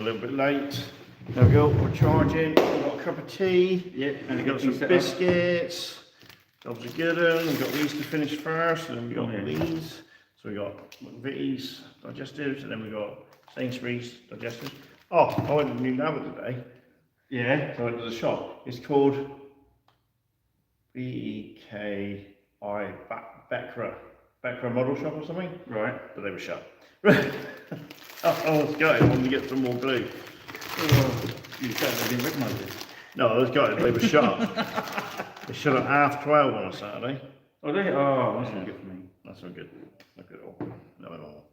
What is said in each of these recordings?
A little bit late. There we go, we're charging. We've got a cup of tea. Yeah, and we've got some biscuits. Jobs are good. We've got these to finish first, and then we've got these. So we've got Vitty's digestives, and then we've got Sainsbury's digestives. Oh, I went to the new Nava today. Yeah. So I went to the shop. It's called BEKI Becra Model Shop or something. Right. But they were shut. I was gutted. I wanted to get some more glue. Oh, you didn't recognise it? No, I was gutted. They were shut. They shut at 12:30 on a Saturday. Oh, they? Oh, that's not good for me. That's not good. Not good at all. No, at all.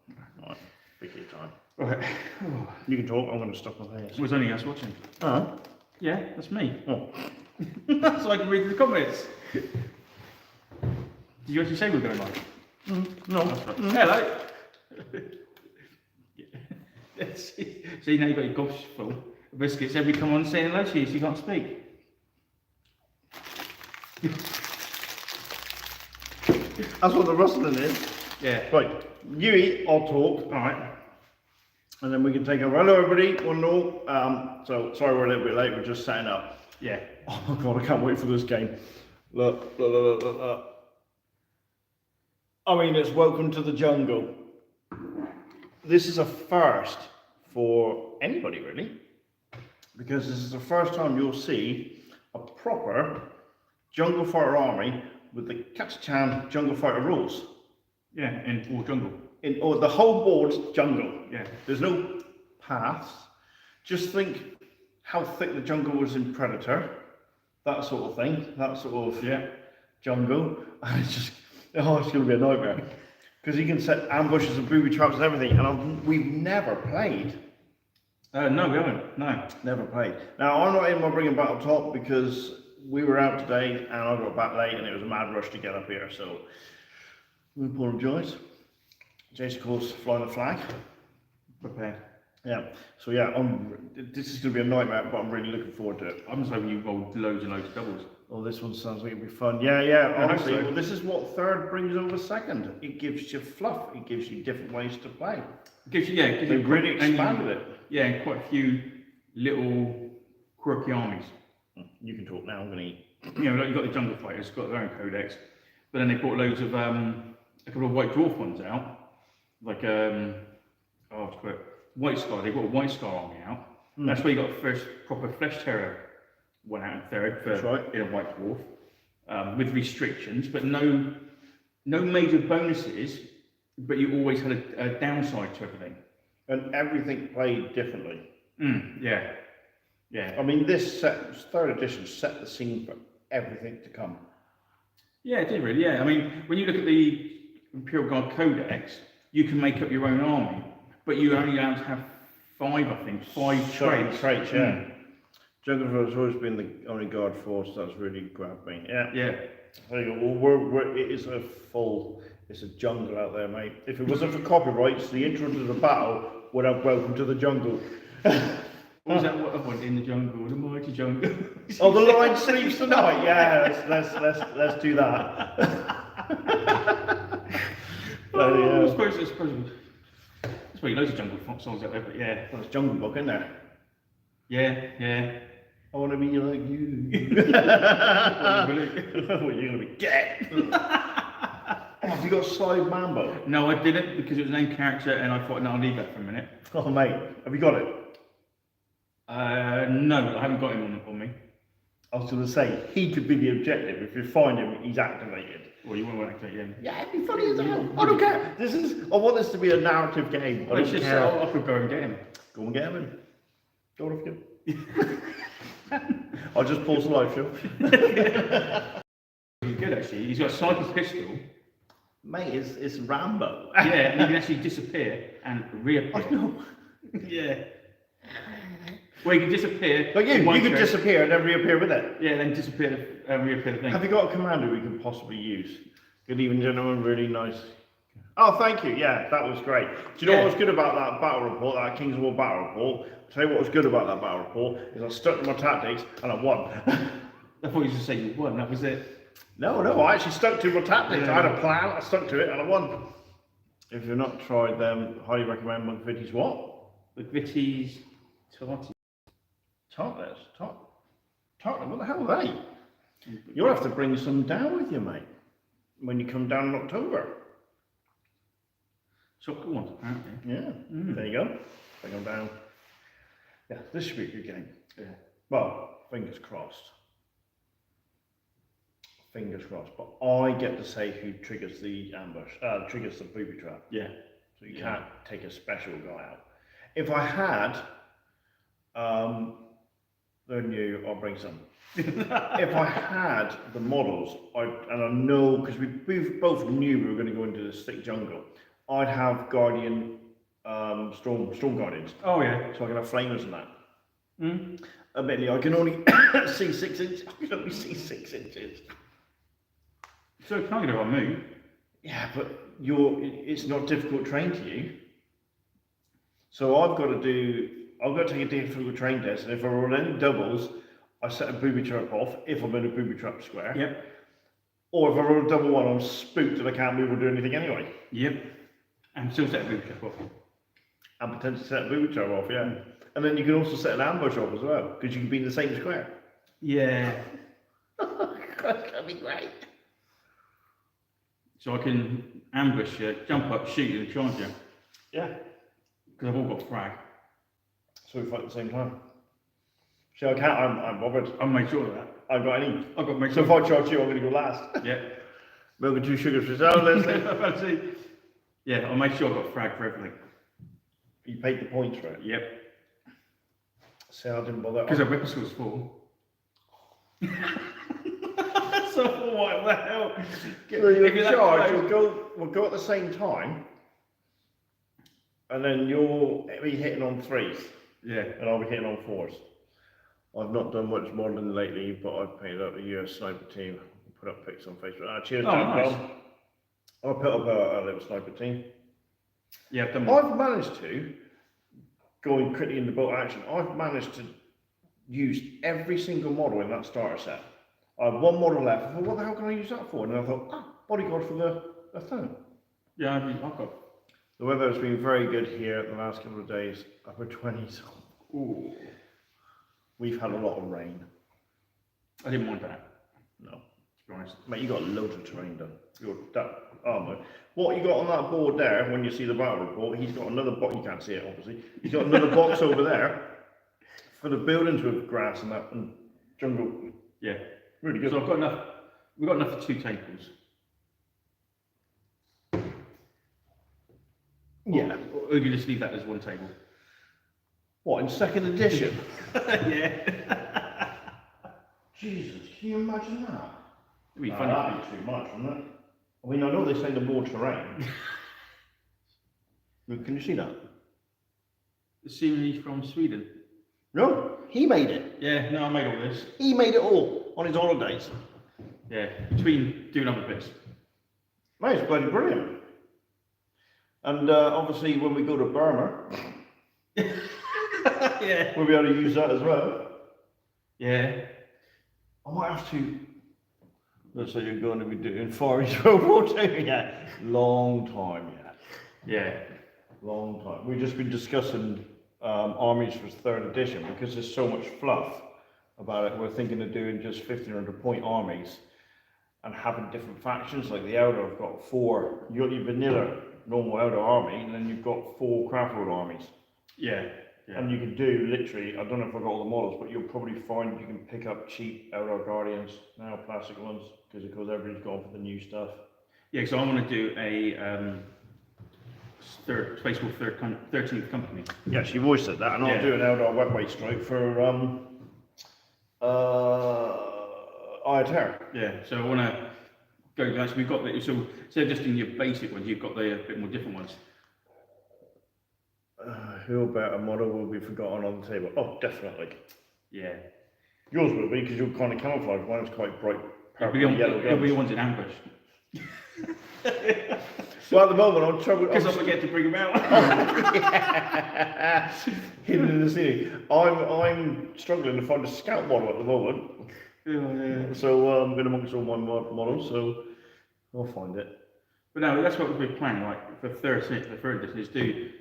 Right. Big your time. Right. You can talk. I'm going to stop my face. It was only us watching. Oh. Yeah, that's me. Oh. That's so I can read the comments. Did you actually say we were going live? No. Right. Hello. See, now you've got your gobs full of biscuits. Every come on saying hello to you, so you can't speak. That's what the rustling is. Yeah. Right. You eat, I'll talk. Alright. And then we can take over. Hello, everybody. 1-0. So, sorry we're a little bit late. We're just setting up. Yeah. Oh my god, I can't wait for this game. Look. I mean, it's welcome to the jungle. This is a first for anybody, really. Because this is the first time you'll see a proper jungle fighter army with the Kachan jungle fighter rules. Yeah, in all jungle. Or the whole board's jungle. Yeah. There's no paths. Just think how thick the jungle was in Predator. That sort of thing. That sort of jungle. And it's just, it's going to be a nightmare. Because you can set ambushes and booby traps and everything. And we've never played. No, we haven't. No. Never played. Now, I'm not in my bringing battle top because we were out today and I got back late and it was a mad rush to get up here. So, we apologise. Jason calls flying the flag. Prepared. Yeah. So yeah, this is going to be a nightmare, but I'm really looking forward to it. I'm just hoping you rolled loads and loads of doubles. Oh, this one sounds like it'll be fun. Yeah. Honestly, so. well, this is what third brings over second. It gives you fluff. It gives you different ways to play. It gives you, They've really expanded it. Yeah, and quite a few little quirky armies. You can talk now. I'm going to eat. You know, like you've got the jungle fighters, got their own codex, but then they brought loads of a couple of white dwarf ones out. Like White Scar, they got a White Scar army out. That's where you got the first proper Flesh Terror one out in third for in a White Dwarf, with restrictions, but no major bonuses, but you always had a downside to everything. And everything played differently. Yeah. I mean, this third edition set the scene for everything to come. Yeah, it did really. Yeah, I mean, when you look at the Imperial Guard Codex, you can make up your own army, but you only allowed to have 5 traits. Yeah. Jungle has always been the only guard force that's really grabbed me. Yeah. There you go. Well, it is it's a jungle out there, mate. If it wasn't for copyrights, the intro to the battle would have welcome to the jungle. What was that one in the jungle? The mighty jungle. Oh, the lion sleeps tonight. Yeah, let's do that. I suppose. There's probably loads of jungle songs out there, but yeah. Well, it's Jungle Book, isn't there? Yeah. I want to be like you. What, you're going to be dead? Have you got Slide Mambo? No, I didn't because it was a named character and I thought, no, I'll leave that for a minute. Oh, mate. Have you got it? No, I haven't got him on me. I was going to say, he could be the objective. If you find him, he's activated. Well, you won't activate him. Yeah, it'd be funny as hell. I don't care. I want this to be a narrative game. I could go and get him. Go and get him in. Go on, him. I'll just pause the live show. He's good actually. He's got a sniper pistol. Mate, it's Rambo. Yeah, and he can actually disappear and reappear. I know. Yeah. Well, you can disappear. But you can disappear and then reappear with it. Yeah, then disappear and reappear the thing. Have you got a commander we can possibly use? Good evening, gentlemen. Really nice. Oh, thank you. Yeah, that was great. Do you know what was good about that battle report, that Kings of War battle report? I'll tell you what was good about that battle report is I stuck to my tactics and I won. I thought you were just saying you won. That was it. No, I actually stuck to my tactics. Yeah. I had a plan. I stuck to it and I won. If you've not tried them, highly recommend McVitie's what? McVitie's Tartlets? Tartlet? What the hell are they? You'll have to bring some down with you, mate, when you come down in October. Chocolate ones, apparently. Yeah, there you go. Bring them down. Yeah, this should be a good game. Yeah. Well, fingers crossed. Fingers crossed. But I get to say who triggers the ambush, triggers the booby trap. Yeah. So you can't take a special guy out. If I had, then I'll bring some. If I had the models, and I know, because we both knew we were going to go into the thick jungle, I'd have Guardian, Storm Guardians. Oh yeah. So I can have flamers and that. Mm. Admittedly, I can only see 6 inches. I can only see 6 inches. So can I get it on move? Yeah, but it's not difficult terrain to you. So I've got to take a difficult terrain test, and if I roll any doubles, I set a booby trap off if I'm in a booby trap square. Yep. Or if I roll a double one, I'm spooked and I can't move or do anything anyway. Yep. And still set a booby trap off. And potentially set a booby trap off, yeah. And then you can also set an ambush off as well, because you can be in the same square. Yeah. That's gonna be great. So I can ambush you, jump up, shoot you, and charge you. Yeah. Because I've all got frag. So we fight at the same time. So I can't, I'm bothered. I'll make sure of that. I've got any. I've got to make So sure. if I charge you, I'm going to go last. Yeah. Milk and 2 sugars for yourself, Leslie. Yeah, I'll make sure I've got frag for everything. You paid the points for it. Yep. See, I didn't bother. Because our weapon skill's full. So what the hell? So If you're you're in charge, that we'll go at the same time, and then you'll be hitting on 3s, yeah. and I'll be hitting on 4s. I've not done much modelling lately, but I've paid up a US sniper team, put up pics on Facebook. Cheers, Oh, Dan nice. Brown. I put up a little sniper team. Yeah, I've done I've managed to, going quickly into boat action, I've managed to use every single model in that starter set. I had one model left. I thought, what the hell can I use that for? And I thought, bodyguard for the lieutenant. Yeah, I've got. The weather has been very good here the last couple of days, upper 20s. Ooh. We've had a lot of rain. I didn't want that, No. to be honest. Mate, you got loads of terrain done. That armour. What you got on that board there, when you see the battle report, he's got another box, you can't see it obviously, he's got another box over there for the buildings with grass and that, and jungle. Yeah. Really good. So I've got enough. We've got enough for 2 tables. Yeah. Or do you just leave that as 1 table? What, in 2nd edition? Yeah. Jesus, can you imagine that? It'd be No, funny. that'd be too much, wouldn't it? I mean, I know they say the more terrain. Look, can you see that? Seemingly from Sweden. No, he made it. Yeah, no, I made all this. He made it all on his holidays. Yeah, between doing other bits. Mate, it's bloody brilliant. And obviously, when we go to Burma, Yeah. we'll be able to use that as well. Yeah. I might have to. Let's say you're going to be doing Far East World War II. Yeah, long time, yeah. Yeah. Long time. We've just been discussing armies for 3rd edition because there's so much fluff about it. We're thinking of doing just 1500 point armies and having different factions. Like the Eldar have got 4. You got your vanilla normal Eldar army, and then you've got 4 craft world armies. Yeah. Yeah. And you can do literally, I don't know if I've got all the models, but you'll probably find you can pick up cheap Eldar Guardians, now plastic ones, because of course everybody's gone for the new stuff. Yeah, so I want to do a Space Wolf 13th Company. Yes, you've always said that, and I'll Yeah. do an Eldar wet weight strike for Eye of Terror. Yeah, so I want to go guys. We've got the, so instead of just in your basic ones, you've got the bit more different ones. Who better model will be forgotten on the table? Oh, definitely. Yeah. Yours will be, because you're kind of camouflage. Mine's quite bright It'll purple be, and yellow it'll be the guns. ones in ambush. Well, at the moment, I'm trouble. Because I forget to bring them out. Hidden in the ceiling. I'm struggling to find a scout model at the moment. Yeah. So I'm going amongst all my models, so I'll find it. But no, that's what we're planning, like for 13th, the 3rd edition, is do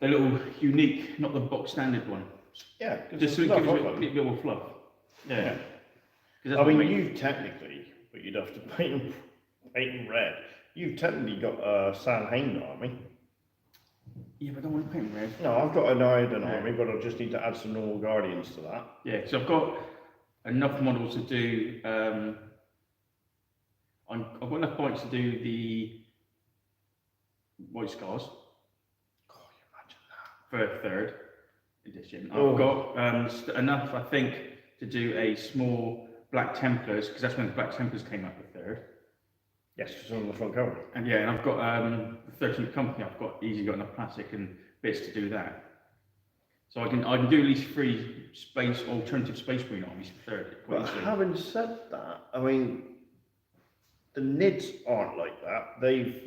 the little unique, not the box standard one. Yeah, Just so it gives it a bit more fluff. Yeah. I mean, you technically, but you'd have to paint them red. You've technically got a Sanhain army. Yeah, but I don't want to paint them red. No, I've got an Iron army, but I just need to add some normal Guardians to that. Yeah, because I've got enough models to do. I've got enough bikes to do the White Scars. God, you imagine that. For 3rd edition. I've got enough, I think, to do a small Black Templars, because that's when the Black Templars came up with 3rd. Yes, because on the front cover. And yeah, and I've got the 13th Company. I've got enough plastic and bits to do that. So I can do at least 3 alternative Space Marine armies for 3rd. But having said that, I mean, the NIDs aren't like that.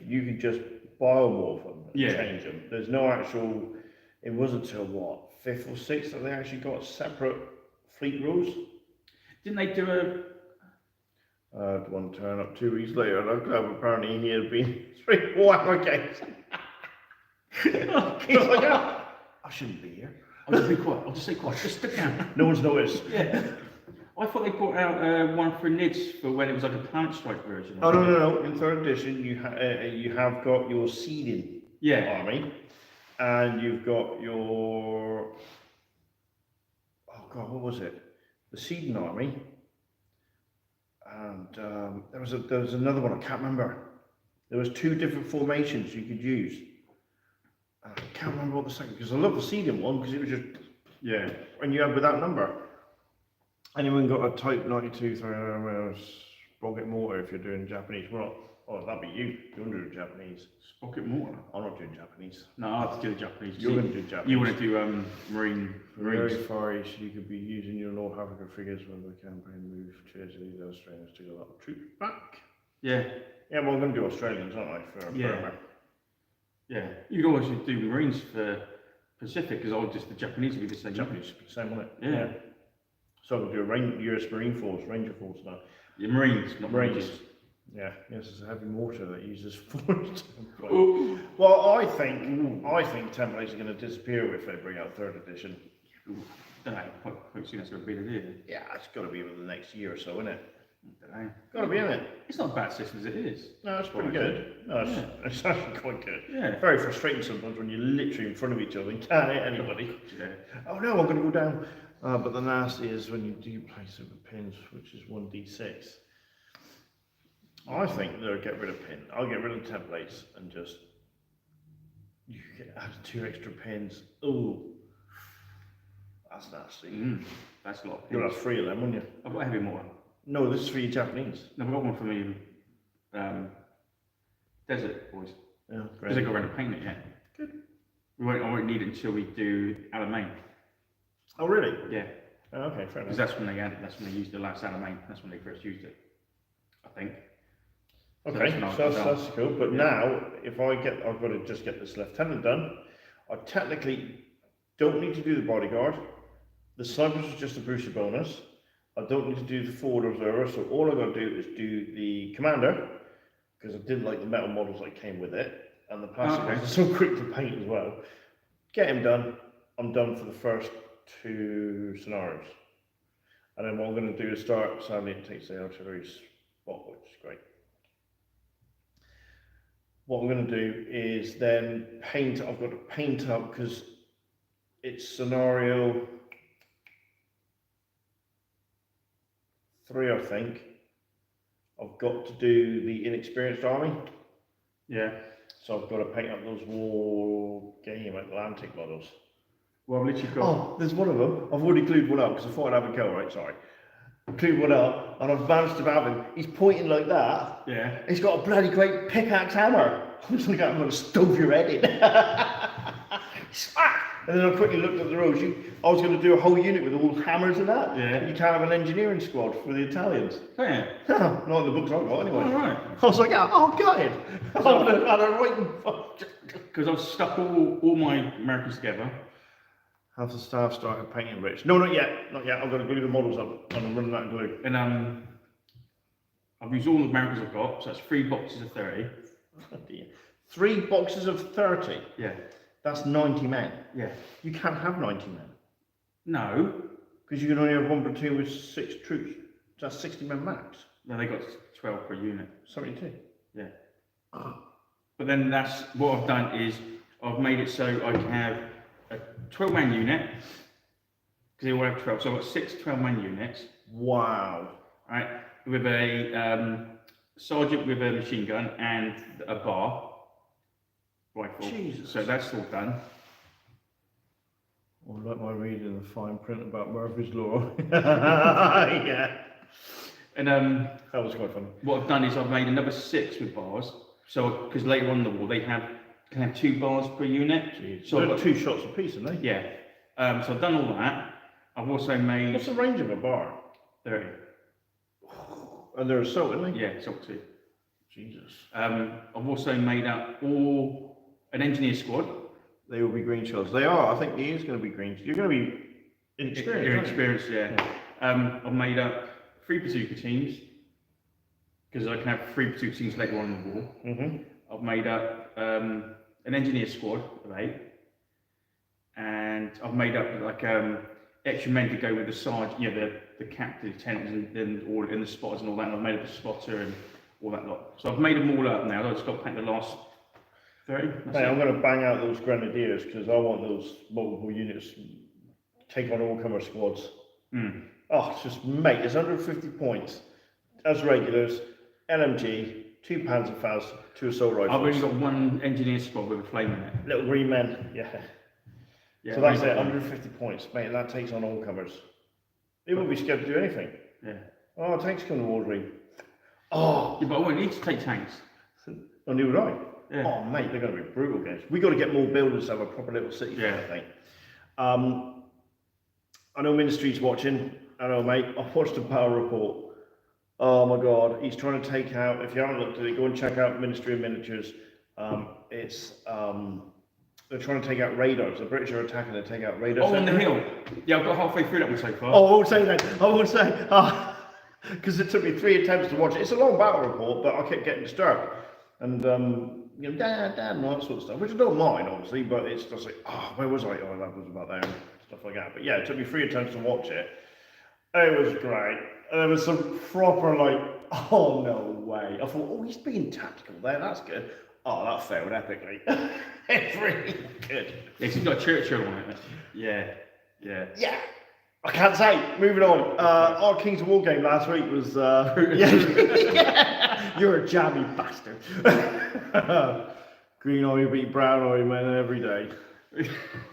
You can just biomorph them and change them. There's no actual. It wasn't until what 5th or 6th that they actually got separate fleet rules. Didn't they do a? One turn up 2 weeks later, and apparently he had been 3 Warhammer games. I shouldn't be here. I'll just be quiet. I'll just say quiet. Just stick down. No one's noticed. Yeah. I thought they brought out one for NIDS for when it was like a Planet Strike version. Oh no! In 3rd edition, you have got your seeding army, and you've got your what was it? The seeding army, and there was another one I can't remember. There was 2 different formations you could use. I can't remember what the second, because I love the seeding one because it was just when you had with that number. Anyone got a Type 92 sprocket mortar if you're doing Japanese? Well, that'd be you. You're going to do Japanese. Sprocket mortar? I'm not doing Japanese. No, I have to do the Japanese. You're going to do Japanese. You want to do Marines. Very far east, you could be using your North African figures when the campaign move chairs these Australians to get a lot of troops back. Yeah. Yeah, well, I'm going to do Australians, aren't I? For Burma. Yeah. You could always do Marines for Pacific, because the Japanese would be the same. Japanese would be the same, wouldn't it? Yeah. So I'm going to do a US Marine Force, Ranger Force now. Yeah, Marines, not Rangers. Yeah, yes, it's a heavy mortar that uses force. Well, I think templates are going to disappear if they bring out 3rd edition. Don't know, quite soon that's going to be the deal. Yeah, it's got to be within the next year or so, isn't it? I don't know. Got to be in it. It's not a bad system as it is. No, it's pretty good. No, it's actually quite good. Yeah. Very frustrating sometimes when you're literally in front of each other and can't hit anybody. Yeah. Oh no, I'm going to go down. But the nasty is when you do place it with pins, which is 1d6. I think they'll get rid of pin. I'll get rid of templates and just add 2 extra pins. Oh, that's nasty. That's a lot. You'll have 3 of them, wouldn't you? I've got a heavy mortar. No, this is for your Japanese. No, I've got one for me. Desert boys. Yeah, great. Because I got around to paint it yet. Good. I won't need it until we do Alamein. Oh really? Yeah. Oh, okay, fair enough. Because that's when they used the last Alamein. That's when they first used it, I think. Okay, so that's cool. But now, if I've got to just get this lieutenant done. I technically don't need to do the bodyguard. The snipers is just a booster bonus. I don't need to do the forward observer. So all I've got to do is do the commander, because I didn't like the metal models that came with it, and the plastic ones are so quick to paint as well. Get him done. I'm done for the first 2 scenarios. And then what I'm going to do is start. Sadly, it takes the artillery spot, which is great. What I'm going to do is then paint. I've got to paint up because it's scenario 3, I think. I've got to do the inexperienced army. Yeah. So I've got to paint up those War Game Atlantic models. Well, I've literally got. Oh, there's one of them. I've already glued one up because I thought I'd have a go, right? Sorry. Glued one up and I've managed to have him. He's pointing like that. Yeah. He's got a bloody great pickaxe hammer. I was like, I'm going to stove your head in. And then I quickly looked at the rules. I was going to do a whole unit with all hammers and that. Yeah. You can't have an engineering squad for the Italians. Oh, yeah. Not in the books I've got anyway. All right. I was like, oh, got it. Because I've stuck all my Americans together. Have the staff started painting rich? No, not yet. Not yet. I've got to glue the models up and I'm running that in glue. And I've used all the Americans I've got, so that's 3 boxes of 30. Oh dear. 3 boxes of 30? Yeah. That's 90 men. Yeah. You can't have 90 men. No. Because you can only have one platoon with 6 troops. That's 60 men max. No, they got 12 per unit. 72. Yeah. But then that's what I've done is I've made it so I can have a 12-man unit because they all have 12. So I've got 6 12-man units. Wow. Right, with a sergeant with a machine gun and a bar rifle. Jesus. So that's all done. Or like my reading the fine print about Murphy's Law. Yeah. And that was quite funny. What I've done is I've made another 6 with bars. So because later on in the war they can have 2 bars per unit. Jeez. So I've got 2 shots apiece, aren't they? Yeah. So I've done all that. I've also made. What's the range of a bar? 30. And they're assault, aren't they? Yeah, assault 2. Jesus. I've also made up an engineer squad. They will be green shells. They are. I think he is going to be green. You're going to be inexperienced. You're experienced, yeah. I've made up 3 bazooka teams because I can have 3 bazooka teams later on in the war. Mm-hmm. I've made up an engineer squad of 8, and I've made up like extra men to go with the sergeant, the captain, lieutenants, and all in the spotters and all that. And I've made up a spotter and all that lot. So I've made them all up now. I've just got to pack the last 30. Hey, I'm going to bang out those grenadiers because I want those multiple units take on all-comer squads. Mm. Oh, it's just, mate, it's 150 points as regulars, LMG, 2 Panzerfaust, 2 assault rifles. I've only got 1 engineer squad with a flame in it. Little green men, yeah. So that's it, 150 points, mate, and that takes on all-comers. They won't be scared to do anything. Yeah. Oh, tanks come to war dream. Oh! Yeah, but I won't need to take tanks. Oh, neither would I. Yeah. Oh, mate, they're going to be brutal games. We've got to get more builders to have a proper little city, Yeah. I think. I know Ministry's watching. I know, mate. I've watched the power report. Oh my God, he's trying to take out. If you haven't looked at it, go and check out Ministry of Miniatures. They're trying to take out radars. The British are attacking to take out radars. Oh, on the hill. Yeah, I've got halfway through that one so far. Oh, I won't say that. I won't say. Because it took me 3 attempts to watch it. It's a long battle report, but I kept getting disturbed. And dad, and all that sort of stuff, which I don't mind, obviously, but it's just like, where was I? Oh, that was about there, and stuff like that. But yeah, it took me 3 attempts to watch it. It was great. And there was some proper, like, oh, no way. I thought, oh, he's being tactical there, that's good. Oh, that failed epically. It's really good. Yeah, 'cause you've got Churchill on it. Yeah. Yeah. I can't say. Moving on. Our Kings of War game last week was. Yeah. You're a jammy bastard. Green Army beat Brown Army, man, every day.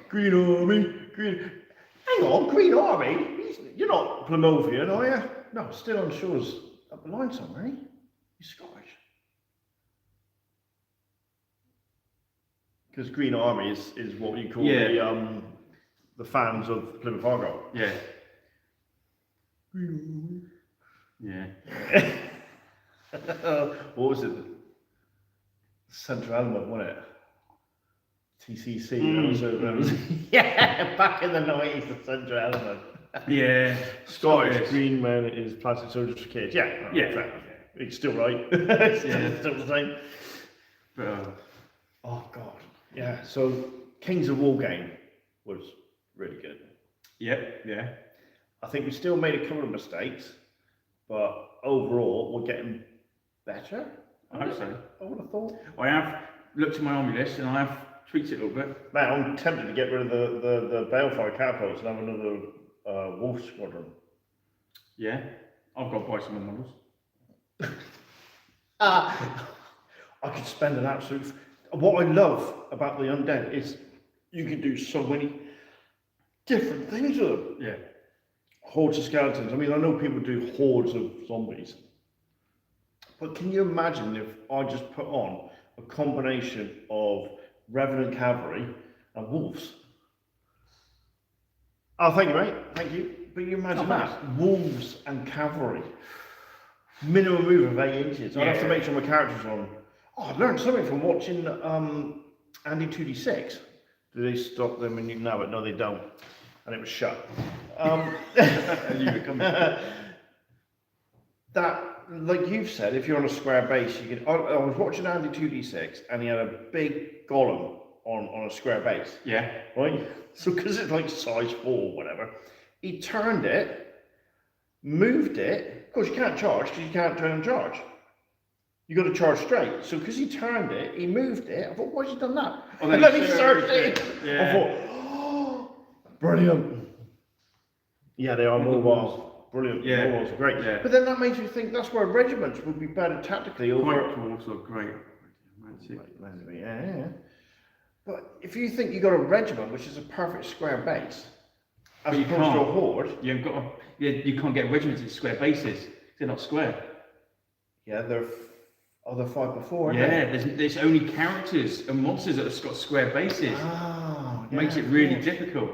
Green Army. Hang on, Green Army? You're not Plymothian, are you? No, still on shores up the line somewhere, eh? You're Scottish. Because Green Army is what you call the fans of Plymouth Argyle. Yeah. Yeah. What was it? Central Element, wasn't it? TCC. That was yeah, back in the 90s, the Central Element. Yeah. Scottish Green Men is Plastic Soldiers for Kids. Yeah. Yeah. It's still right. It's still the same. But, oh God. Yeah. So Kings of War game was really good. Yeah. I think we still made a couple of mistakes, but overall we're getting better. I hope so. I would have thought. I have looked at my army list and I have tweaked it a little bit. Man, I'm tempted to get rid of the Balefire catapults and have another Wolf Squadron. Yeah. I've got to buy some more models. I could spend an absolute. What I love about the undead is you can do so many different things with them. Yeah. Hordes of skeletons. I mean, I know people do hordes of zombies. But can you imagine if I just put on a combination of Revenant Cavalry and Wolves? Oh, thank you, mate. Thank you. But you imagine that. Wolves and Cavalry. Minimum move of 8 inches. I'd have to make sure my characters are on. Oh, I learned something from watching Andy 2D6. Do they stop them and you know it? No, they don't. And it was shut. That, like you've said, if you're on a square base, you can. I was watching Andy 2D6 and he had a big golem on a square base. Yeah. Right? So because it's like size 4 or whatever, he turned it, moved it. Of course, you can't charge because you can't turn and charge. You got to charge straight. So because he turned it, he moved it. I thought, why's he done that? Oh, and let me search it. Yeah. I thought, oh, brilliant. Yeah, they are mobile. Brilliant. Yeah. Mobiles are great. Yeah. But then that makes you think that's where regiments would be better tactically over. White dwarfs are great. Yeah. But if you think you got a regiment, which is a perfect square base, as opposed to a horde, you can't get regiments in square bases. They're not square. Yeah, they're 5x4. Yeah, there's only characters and monsters that have got square bases. Oh, it makes it really difficult.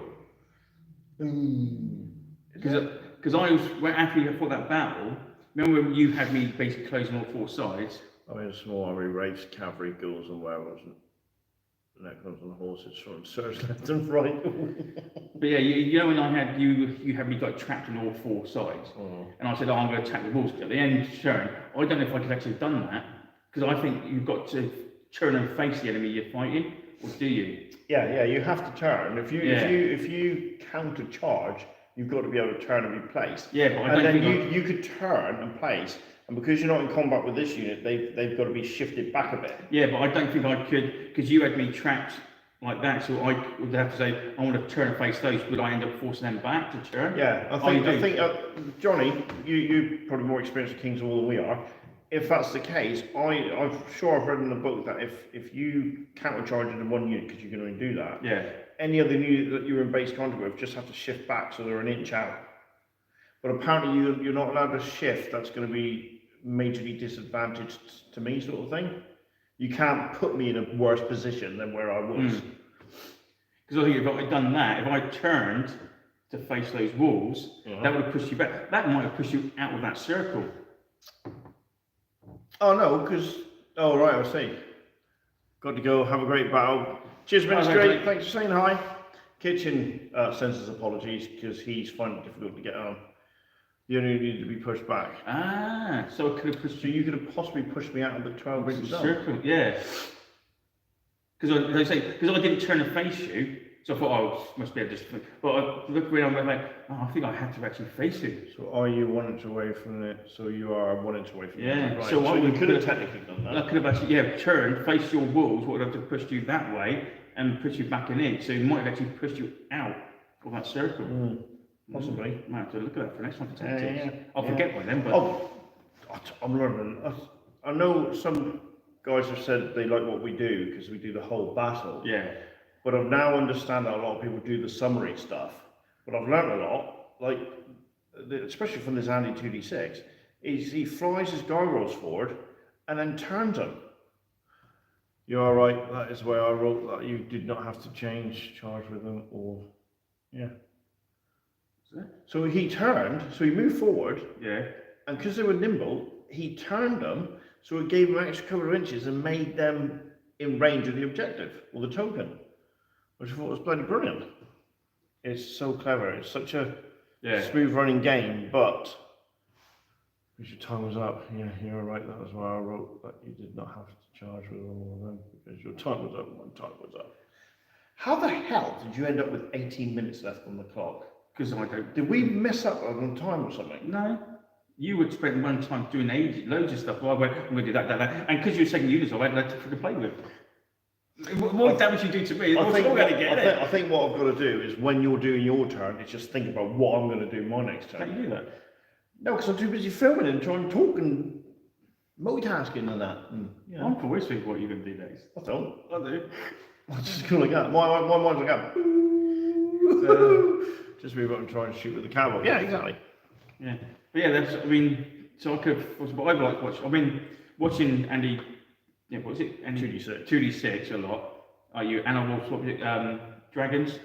Because I was after I fought that battle. Remember when you had me basically closing all 4 sides? I mean, small army, wraiths, cavalry, ghouls, and werewolves. And that comes on the horses, throwing surge left and right. But yeah, you know when I had you had me like trapped on all 4 sides, and I said, I'm going to attack the walls. At the end, turn. I don't know if I could actually have done that because I think you've got to turn and face the enemy you're fighting, or do you? Yeah, you have to turn. If you counter charge, you've got to be able to turn and be placed. Yeah, but I don't think you could turn and place. And because you're not in combat with this unit, they've got to be shifted back a bit. Yeah, but I don't think I could, because you had me trapped like that, so I would have to say, I want to turn and face those, would I end up forcing them back to turn? Yeah, I think Johnny, you're probably more experienced at King's Hall than we are. If that's the case, I'm sure I've read in the book that if you counter-charge into one unit, because you can only do that, any other unit that you're in base contact with just have to shift back so they're an inch out. But apparently you're not allowed to shift. That's going to be majorly disadvantaged to me, sort of thing. You can't put me in a worse position than where I was. Because I think if I'd done that, if I turned to face those walls, that would have pushed you back. That might have pushed you out of that circle. Oh no, because right, I see. Got to go. Have a great battle. Cheers, Ministry. Thanks for saying hi. Kitchen sends his apologies because he's finding it difficult to get on. You only need to be pushed back. So I could have pushed you. You could have possibly pushed me out of the 12-inch circle. Yeah. Because I didn't turn and face you, so I thought, must be able to. But I looked around and went, I think I had to actually face you. So are you 1 inch away from it? So you are 1 inch away from it. Yeah. Right. So you could have technically done that. I could have actually, turned, faced your walls. Would have to push you that way and push you back in. So it might have actually pushed you out of that circle. Possibly. Might have to look at that for next time for tactics. I'll forget by then, but... I'm learning. I know some guys have said they like what we do because we do the whole battle. Yeah. But I've now understand that a lot of people do the summary stuff. But I've learned a lot, like, especially from this Andy 2D6, is he flies his gargoyles forward and then turns them. You're alright, that is where I wrote that you did not have to change charge with them or... Yeah. So he turned, so he moved forward. Yeah. And because they were nimble, he turned them, so it gave them an extra couple of inches and made them in range of the objective, or the token. Which I thought was bloody brilliant. It's so clever, it's such a smooth running game, but because your time was up, you're right, that was why I wrote that you did not have to charge with all of them, because your time was up, my time was up. How the hell did you end up with 18 minutes left on the clock? Because I don't... Did we mess up on time or something? No. You would spend one time doing loads of stuff. Well, I went, I'm going to do that. And because you're second units, I had nothing to play with. What damage you do to me, I think what I've got to do is when you're doing your turn, is just think about what I'm going to do my next turn. Can't you do that? No, because I'm too busy filming and trying to talk and multitasking and that. And, I'm always thinking what you're going to do next. I don't. I do. I just go like that. My mind's like that. Just move up and try and shoot with the cowboy. Yeah, exactly. Yeah. But yeah, so I could, what I've liked watching, I've been watching Andy, what was it? Andy, 2D6 a lot. And I've watched, Dragons,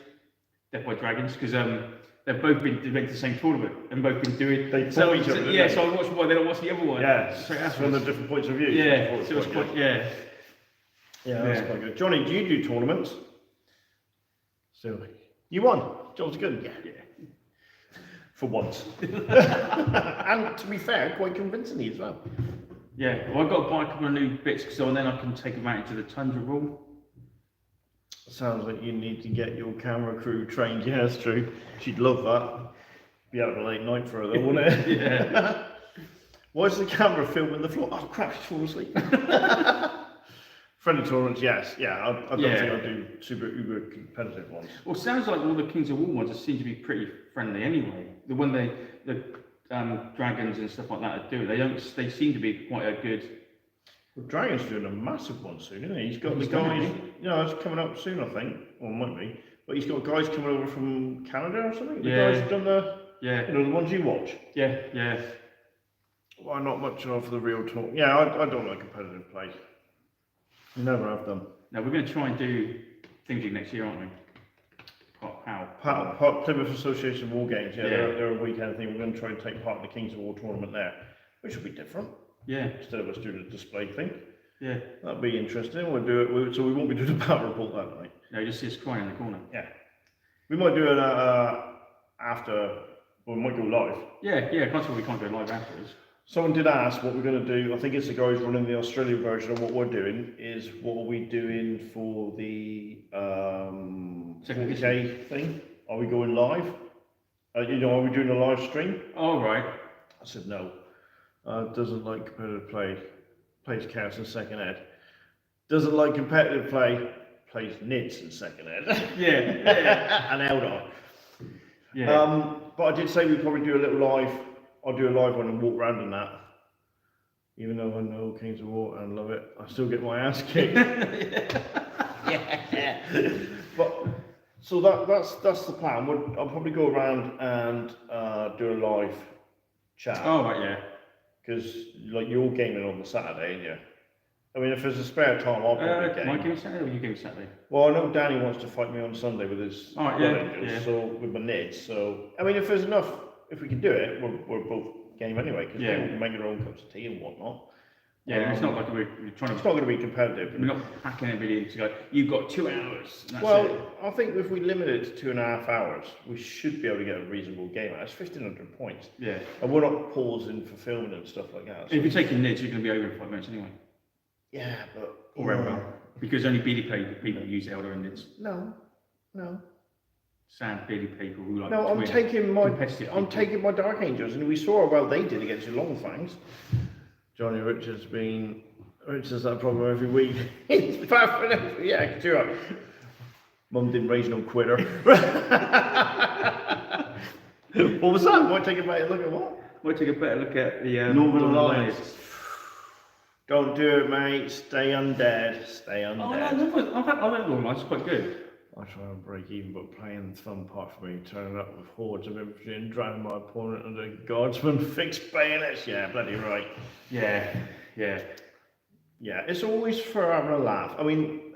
Death by Dragons, because they've both been doing the same tournament and both been doing. They fought each other. Yeah, so I watched one, then I watched the other one. Yeah, from the different points of view. Yeah, so it's quite, Yeah, that's quite good. Johnny, do you do tournaments? So, you won. John's good. Yeah. For once. And to be fair, quite convincingly as well. Yeah, well, I've got to buy a couple of new bits because then I can take them out into the Tundra Rule. Sounds like you need to get your camera crew trained. Yeah, that's true. She'd love that. Be out of a late night for her though, wouldn't it? Yeah. Why is the camera filming the floor? Oh crap, she's fallen asleep. Friendly tournaments, yes. Yeah, I don't think I'll do super uber competitive ones. Well, it sounds like all the Kings of War ones seem to be pretty friendly anyway. The one the dragons and stuff like that do, they seem to be quite a good. Well, Dragon's doing a massive one soon, isn't he? He's got the guys, it's coming up soon, I think. Or it might be. But he's got guys coming over from Canada or something. The guys have done the ones you watch. Yeah. Well, I'm not much of the real talk. Yeah, I don't like competitive play. You never have done. Now we're going to try and do Thingy next year, aren't we? Plymouth Association of War Games, they're a weekend thing. We're going to try and take part in the Kings of War tournament there, which will be different. Yeah. Instead of us doing a display thing. Yeah. That'll be interesting. We'll do it, so we won't be doing a battle report that night. No, you just see us crying in the corner. Yeah. We might do it after, we might go live. Yeah, can't say we can't go live afterwards. Someone did ask what we're going to do. I think it's the guys running the Australian version of what we're doing. Is what are we doing for the 40K thing? Are we going live? Are we doing a live stream? Oh, right. I said no. Doesn't like competitive play. Plays chaos in second ed. Doesn't like competitive play. Plays NIDS in second ed. Yeah. And Eldar. Yeah. But I did say we'd probably do a little live. I'll do a live one and walk around in that. Even though I know Kings of War and love it, I still get my ass kicked. Yeah. But so that's the plan. I'll probably go around and do a live chat. Oh right, yeah. Because like you're gaming on the Saturday, ain't you? I mean, if there's a spare time, I'll probably game. My game Saturday or you game Saturday? Well, I know Danny wants to fight me on Sunday with his Angels, so with my NIDs. So I mean, if there's enough. If we can do it, we're both game anyway, because they will make their own cups of tea and whatnot. Yeah, it's not like we're trying to... It's not going to be competitive. We're not packing everybody into like, you've got 2 hours. And that's it. I think if we limit it to 2.5 hours, we should be able to get a reasonable game out. It's 1,500 points. Yeah. And we're not pausing for filming and stuff like that. So. If you're taking NIDs, you're going to be over in 5 minutes anyway. Yeah, but... Or Eldar. Because only BD people use Eldar and NIDs. No. Sad BD people who like... No, I'm taking my Dark Angels, and we saw how well they did against your Long Fangs. Johnny Richards has that problem every week. It's perfect. Yeah, you're right. Mum didn't raise no quitter. What was that? Might take a better look at what? Might take a better look at the Northern Alliance. Don't do it, mate. Stay undead. Stay undead. Oh, no, I like Northern Alliance. It's quite good. I try and break even, but playing the fun part for me, turning up with hordes of infantry and driving my opponent under guardsmen, fixed bayonets. Yeah, bloody right. Yeah. It's always for having a laugh. I mean,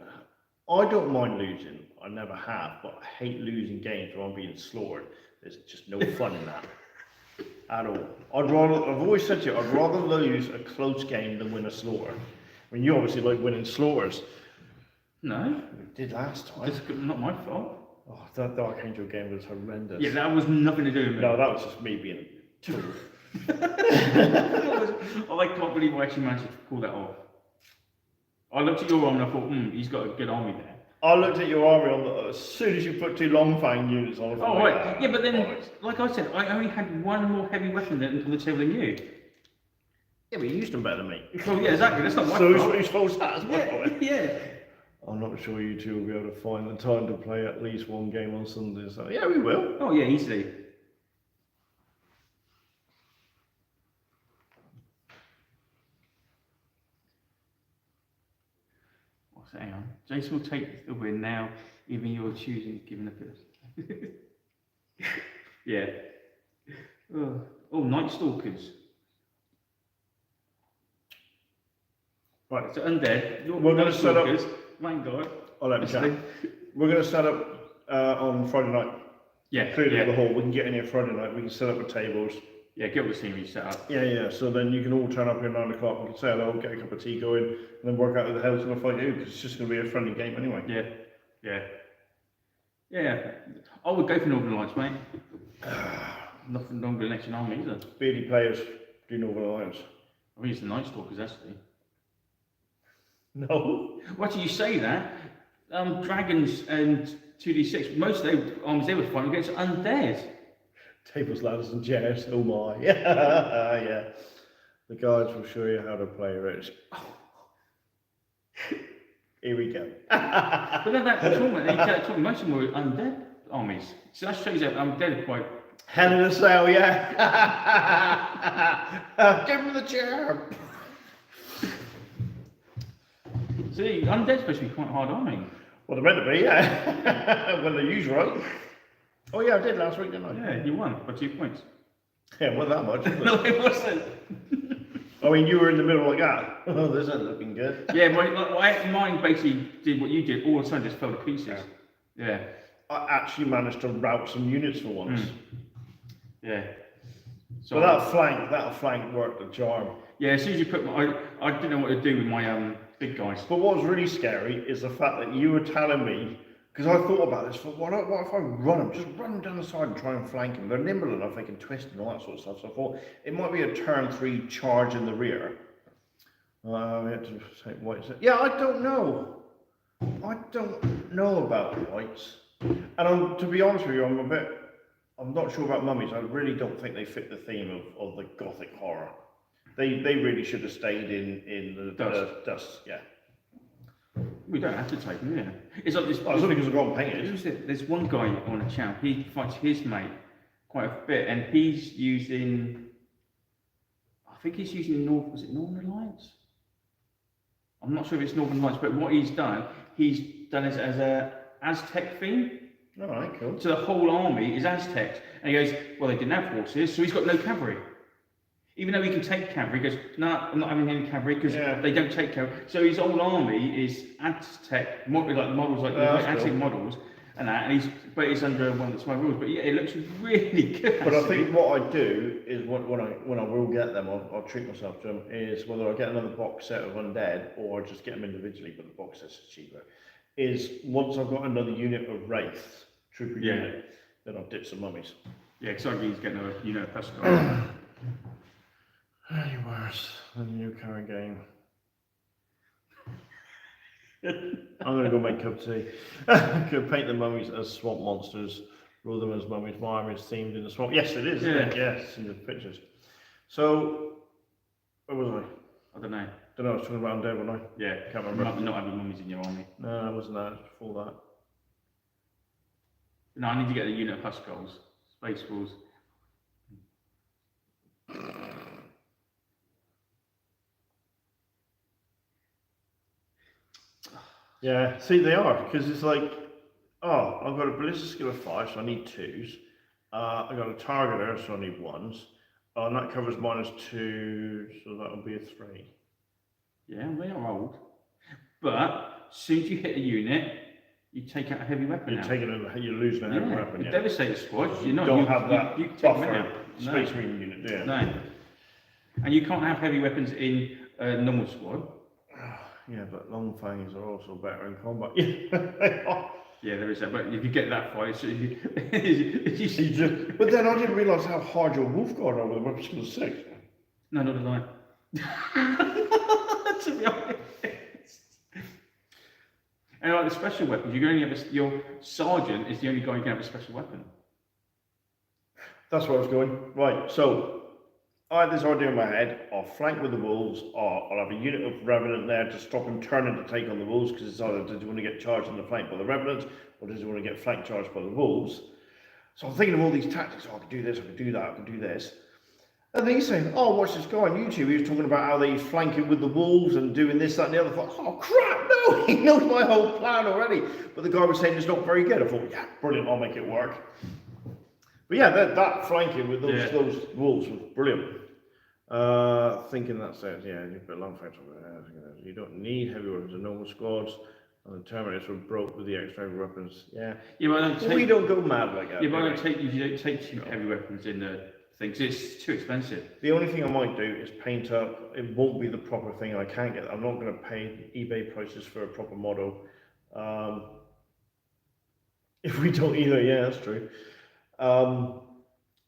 I don't mind losing. I never have, but I hate losing games where I'm being slaughtered. There's just no fun in that at all. I've always said to you, I'd rather lose a close game than win a slaughter. I mean, you obviously like winning slaughters. No. It did last time. It's not my fault. Oh, that Dark Angel game was horrendous. Yeah, that was nothing to do with me. No, that was just me being a tool. I can't believe I actually managed to pull that off. I looked at your army and I thought, he's got a good army there. I looked at your army as soon as you put 2 long fang units on. Oh, right. Yeah, but then, like I said, I only had 1 more heavy weapon on the table than you. Yeah, but you used them better than me. Well, yeah, exactly. That's not my fault. So whose fault that as well? Yeah. I'm not sure you two will be able to find the time to play at least 1 game on Sunday. So yeah, we will. Oh yeah, easily. Hang on. Jason will take the win now, even you're choosing giving a bit. Yeah. Oh, Night Stalkers. Right, so undead. We're going to set up. Vanguard. I'll let me chat. We're going to set up on Friday night. Yeah. Clearly the hall. We can get in here Friday night. We can set up the tables. Yeah, get all the scenery set up. Yeah. So then you can all turn up here at 9 o'clock. We can say hello, get a cup of tea going, and then work out who the hell's going to fight who, because it's just going to be a friendly game anyway. Yeah. I would go for Northern Alliance, mate. Nothing wrong with Election Army either. Beardy players do Northern Alliance. I mean, it's the Night Stalkers, actually. No. Why do you say that? dragons and 2d6. Most of the armies they were fighting against undead. Tables, ladders, and chairs. Oh my! Yeah. The guides will show you how to play it. Here we go. But then that's talking most of them were undead armies. So that shows that undead are quite. Hell in a cell, yeah. Give him the chair. See, undead's supposed to be quite a hard army. Well, they're meant to be, yeah. When they're used right. Oh yeah, I did last week, didn't I? Yeah, you won by 2 points. Yeah, it wasn't that much. Was it? No, it wasn't. I mean, you were in the middle like that. Oh, this isn't looking good. Yeah, mine basically did what you did. All of a sudden, just fell to pieces. Yeah. I actually managed to route some units for once. Yeah. So But that flank worked a charm. Yeah, as soon as you put I didn't know what to do with my big guys. But what was really scary is the fact that you were telling me, because I thought about this, what if I run them, just run them down the side and try and flank them. They're nimble enough, they can twist and all that sort of stuff. So I thought it might be a turn 3 charge in the rear. We had to take whites. Yeah, I don't know. I don't know about whites. And to be honest with you, I'm not sure about mummies. I really don't think they fit the theme of the gothic horror. They really should have stayed in the dust. Yeah. We don't have to take them, yeah. It's like this. It's only because I've got painted. There's one guy on the channel. He fights his mate quite a bit, and he's using. I think he's using Was it Northern Alliance? I'm not sure if it's Northern Alliance, but what he's done it as a Aztec theme. All right, cool. So the whole army is Aztecs, and he goes, well, they didn't have horses, so he's got no cavalry. Even though he can take cavalry, he goes, no, I'm not having any cavalry because they don't take cavalry. So his whole army is Aztec, like models, like Aztec cool. Models, and that. And but it's under one of the small rules. But yeah, it looks really good. But I think what I do is when I will get them, I'll treat myself to them. Is whether I get another box set of undead or just get them individually, but the box set's cheaper. Is once I've got another unit of wraiths, trooper unit, then I'll dip some mummies. Yeah, because he's getting a unit of Pescar. Any worse than the new current game? I'm going to go make a cup of tea. Could paint the mummies as swamp monsters, rule them as mummies. My army is themed in the swamp. Yes, it is. Yes, in the pictures. So, where was I? I don't know. I was talking about undead, wasn't I? Yeah, Can't remember. Not having mummies in your army. No, it wasn't that. It was before that. No, I need to get a unit of Huskals, Space Wolves. Yeah, see, they are, because it's like, oh, I've got a ballistic skill of 5, so I need 2s. I've got a targeter, so I need 1s. And that covers -2, so that'll be a 3. Yeah, they are old. But as soon as you hit a unit, you take out a heavy weapon. You're losing a heavy weapon. The Devastator squad, you don't have that you buffer Space Marine unit, do you? No. And you can't have heavy weapons in a normal squad. Yeah, but long fangs are also better in combat. Yeah, there is that. But if you get that far, so but then I didn't realise how hard your wolf guard are with a weapon skill of 6. No, not did I. To be honest. And like the special weapons, you can only have your sergeant is the only guy who can have a special weapon. That's where I was going. Right, so I had this idea in my head. I'll flank with the wolves, or I'll have a unit of revenant there to stop him turning to take on the wolves, because it's either does he want to get charged on the flank by the revenants, or does he want to get flank charged by the wolves. So I'm thinking of all these tactics. Oh, I can do this, I can do that, I can do this. And then he's saying, oh, watch this guy on YouTube. He was talking about how they flank it with the wolves and doing this, that, and the other. I thought, oh, crap, no, he knows my whole plan already. But the guy was saying it's not very good. I thought, yeah, brilliant, I'll make it work. But yeah, that flanking with those wolves was brilliant. Thinking that says, yeah, you put long flanks over there. You don't need heavy weapons in normal squads. And the Terminators were broke with the extra weapons. Yeah. We don't go mad like that. Yeah, but you don't take heavy weapons in the things. It's too expensive. The only thing I might do is paint up. It won't be the proper thing. I can't get. I'm not going to pay eBay prices for a proper model. If we don't either, yeah, that's true.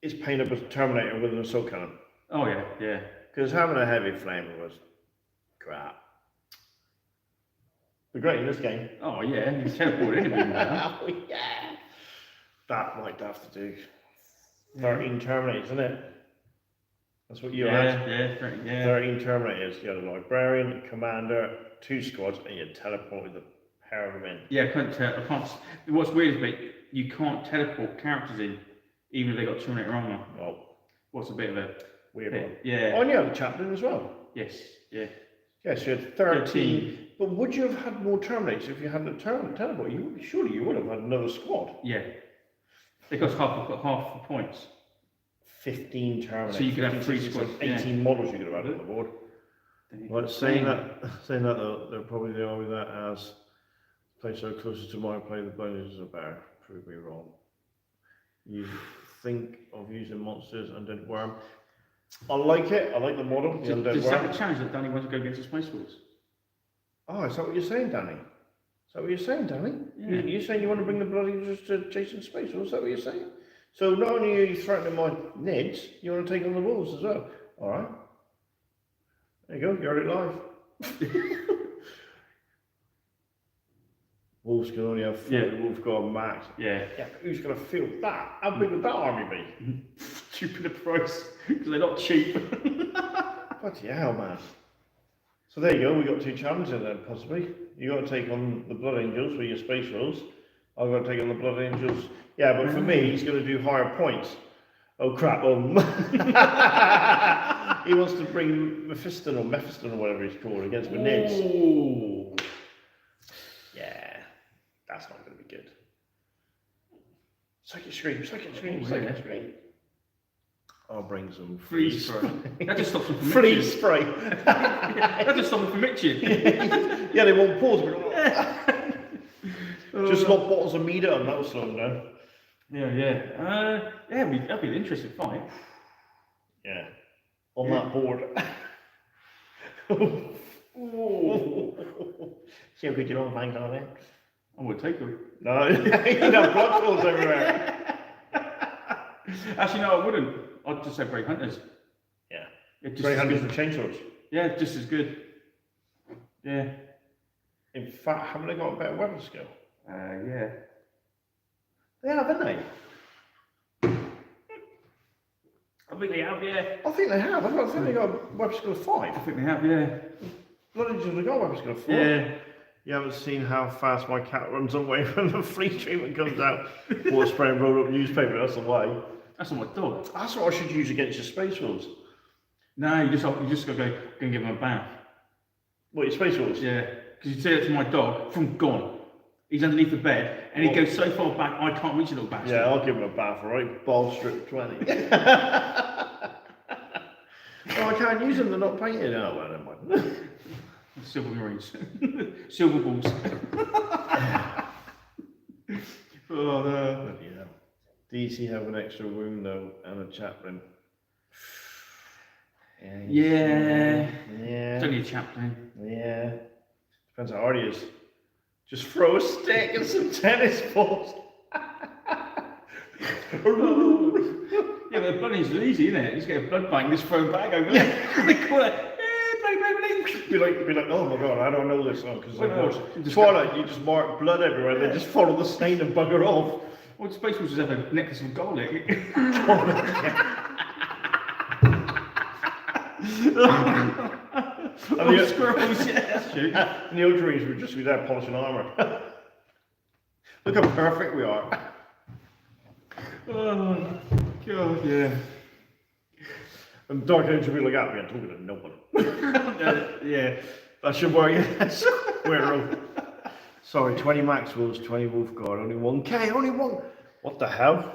It's paint up as a Terminator with an assault cannon. Oh yeah, yeah. Because having a heavy flamer was crap. They're great in this game. Oh yeah, you can teleport anything now. Oh yeah. That might have to do. 13 Terminators, isn't it? That's what you had. Yeah. 13 Terminators. You had a librarian, a commander, 2 squads, and you teleported the pair of them in. Yeah, I can't. What's weird is that you can't teleport characters in, even if they got Terminator armor. Well, what's a bit of a weird one. Yeah. Oh, and you had a chaplain as well. Yes. Yeah. Yes, you had 13. But would you have had more Terminators if you hadn't teleport? Surely you would have had another squad. Yeah. It costs half the points. 15 Terminators. So you could have 3 squads. 18 models you could have had on the board. But saying that though, they're probably the army that has play so closer to mine, play the bonus as a bear. Prove me wrong. You think of using monsters, undead worm. I like it. I like the model. The undead Is that worm. the challenge that Danny wants to go against the Space Force? Oh, is that what you're saying, Danny? Is that what you're saying, Danny? Yeah. You're saying you want to bring the bloody just to Jason Space? Is that what you're saying? So not only are you threatening my Nids, you want to take on the wolves as well. All right. There you go. You heard it live. Wolves can only have 40 wolf guard max. Yeah. Yeah, but who's going to field that? How big would that army be? Stupid price, because they're not cheap. Bloody hell, man. So there you go, we got 2 challenges then, possibly. You got to take on the Blood Angels with your space rolls. I've got to take on the Blood Angels. Yeah, but for me, he's going to do higher points. Oh crap, he wants to bring Mephiston or whatever he's called against the Nids. Ooh. Yeah, that's not going to be good. Psychic Scream. I'll bring some freeze spray. That just stops them from freeze spray. That just stops them from itching. Yeah, they won't pause. Just not bottles of meat and that'll slow them down. Yeah. That'd be an interesting fight. Yeah. On that board. See how good your long fangs are there? I would take them. No, you'd have blood pools everywhere. Actually, no, I wouldn't. I'd just say Brave Hunters. Yeah. Brave Hunters with chainsaws. Yeah, just as good. Yeah. In fact, haven't they got a better weapon skill? Yeah. They have, haven't they? I think they have, yeah. I think they have. I think they got a weapon skill of 5. I think they have, yeah. Blood Angels have got a weapon skill of 4. Yeah. You haven't seen how fast my cat runs away when the flea treatment comes out. Water spray and roll up newspaper, that's the way. That's not my dog. That's what I should use against your space wolves. No, you just got to go and give him a bath. What, your space wolves? Yeah. Because you say that to my dog, from gone. He's underneath the bed, and he goes so far back, I can't reach a little back. Yeah, I'll give him a bath, alright? Ball strip 20. Oh, I can't use them, they're not painted. Oh, well, never mind. Silver Marines. Silver balls. Oh, no. Yeah. DC have an extra wound, though, and a chaplain. Yeah. Yeah. It's only a chaplain. Yeah. Depends how hard he is. Just throw a stick and some tennis balls. Yeah, but the blood is easy, isn't it? You just get a blood bank, just throw a bag over there. They call it, be like, oh my god, I don't know this song because Twilight, you just mark blood everywhere. They just follow the stain and bugger off. Well, Space Force have a necklace of garlic. And the squirrels, yeah, that's true. And the Ultramarines would just be there polishing armour. Look how perfect we are. Oh, God, yeah. And Dark Age would be like that, we ain't talking to no one. Yeah. That should worry you. Squirrel. Sorry, 20 Max Wolves, 20 Wolf Guard, only 1k, only 1. What the hell?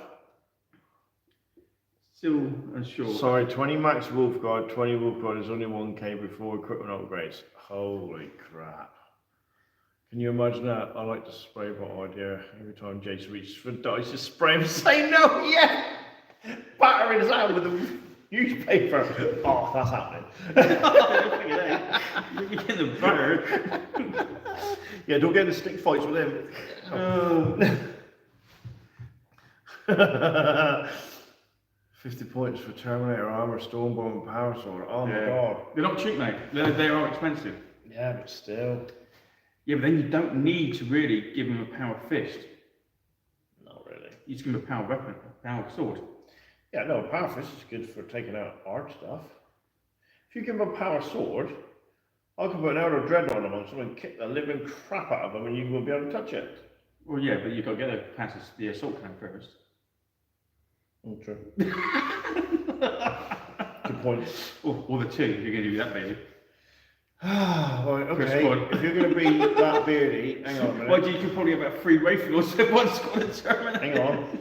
Still unsure. Sorry, 20 Max Wolf Guard, 20 Wolf Guard is only 1k before equipment upgrades. Holy crap. Can you imagine that? I like to spray bottle idea. Every time Jason reaches for dice, just spray him and say no, yeah! Batter his hand with a newspaper. Oh, that's happening. You're getting the butter. Yeah, don't get into stick fights with him. Oh. 50 points for Terminator armor, Stormbomb, and Power Sword. Oh my god. They're not cheap, mate. They are expensive. Yeah, but still. Yeah, but then you don't need to really give him a power fist. Not really. You just give him a power weapon, a power sword. Yeah, no, a power fist is good for taking out hard stuff. If you give him a power sword, I can put an arrow dread on him and someone kick the living crap out of him and you won't be able to touch it. Well, yeah, but you've got to get it past the assault cannon first. Oh, true. Good point. Or the two, if you're going to do that, baby. Right, okay. If you're going to be that beardy, hang on a minute. Well, you could probably have about 3 Wraithlords in one squad of Terminator. Hang on.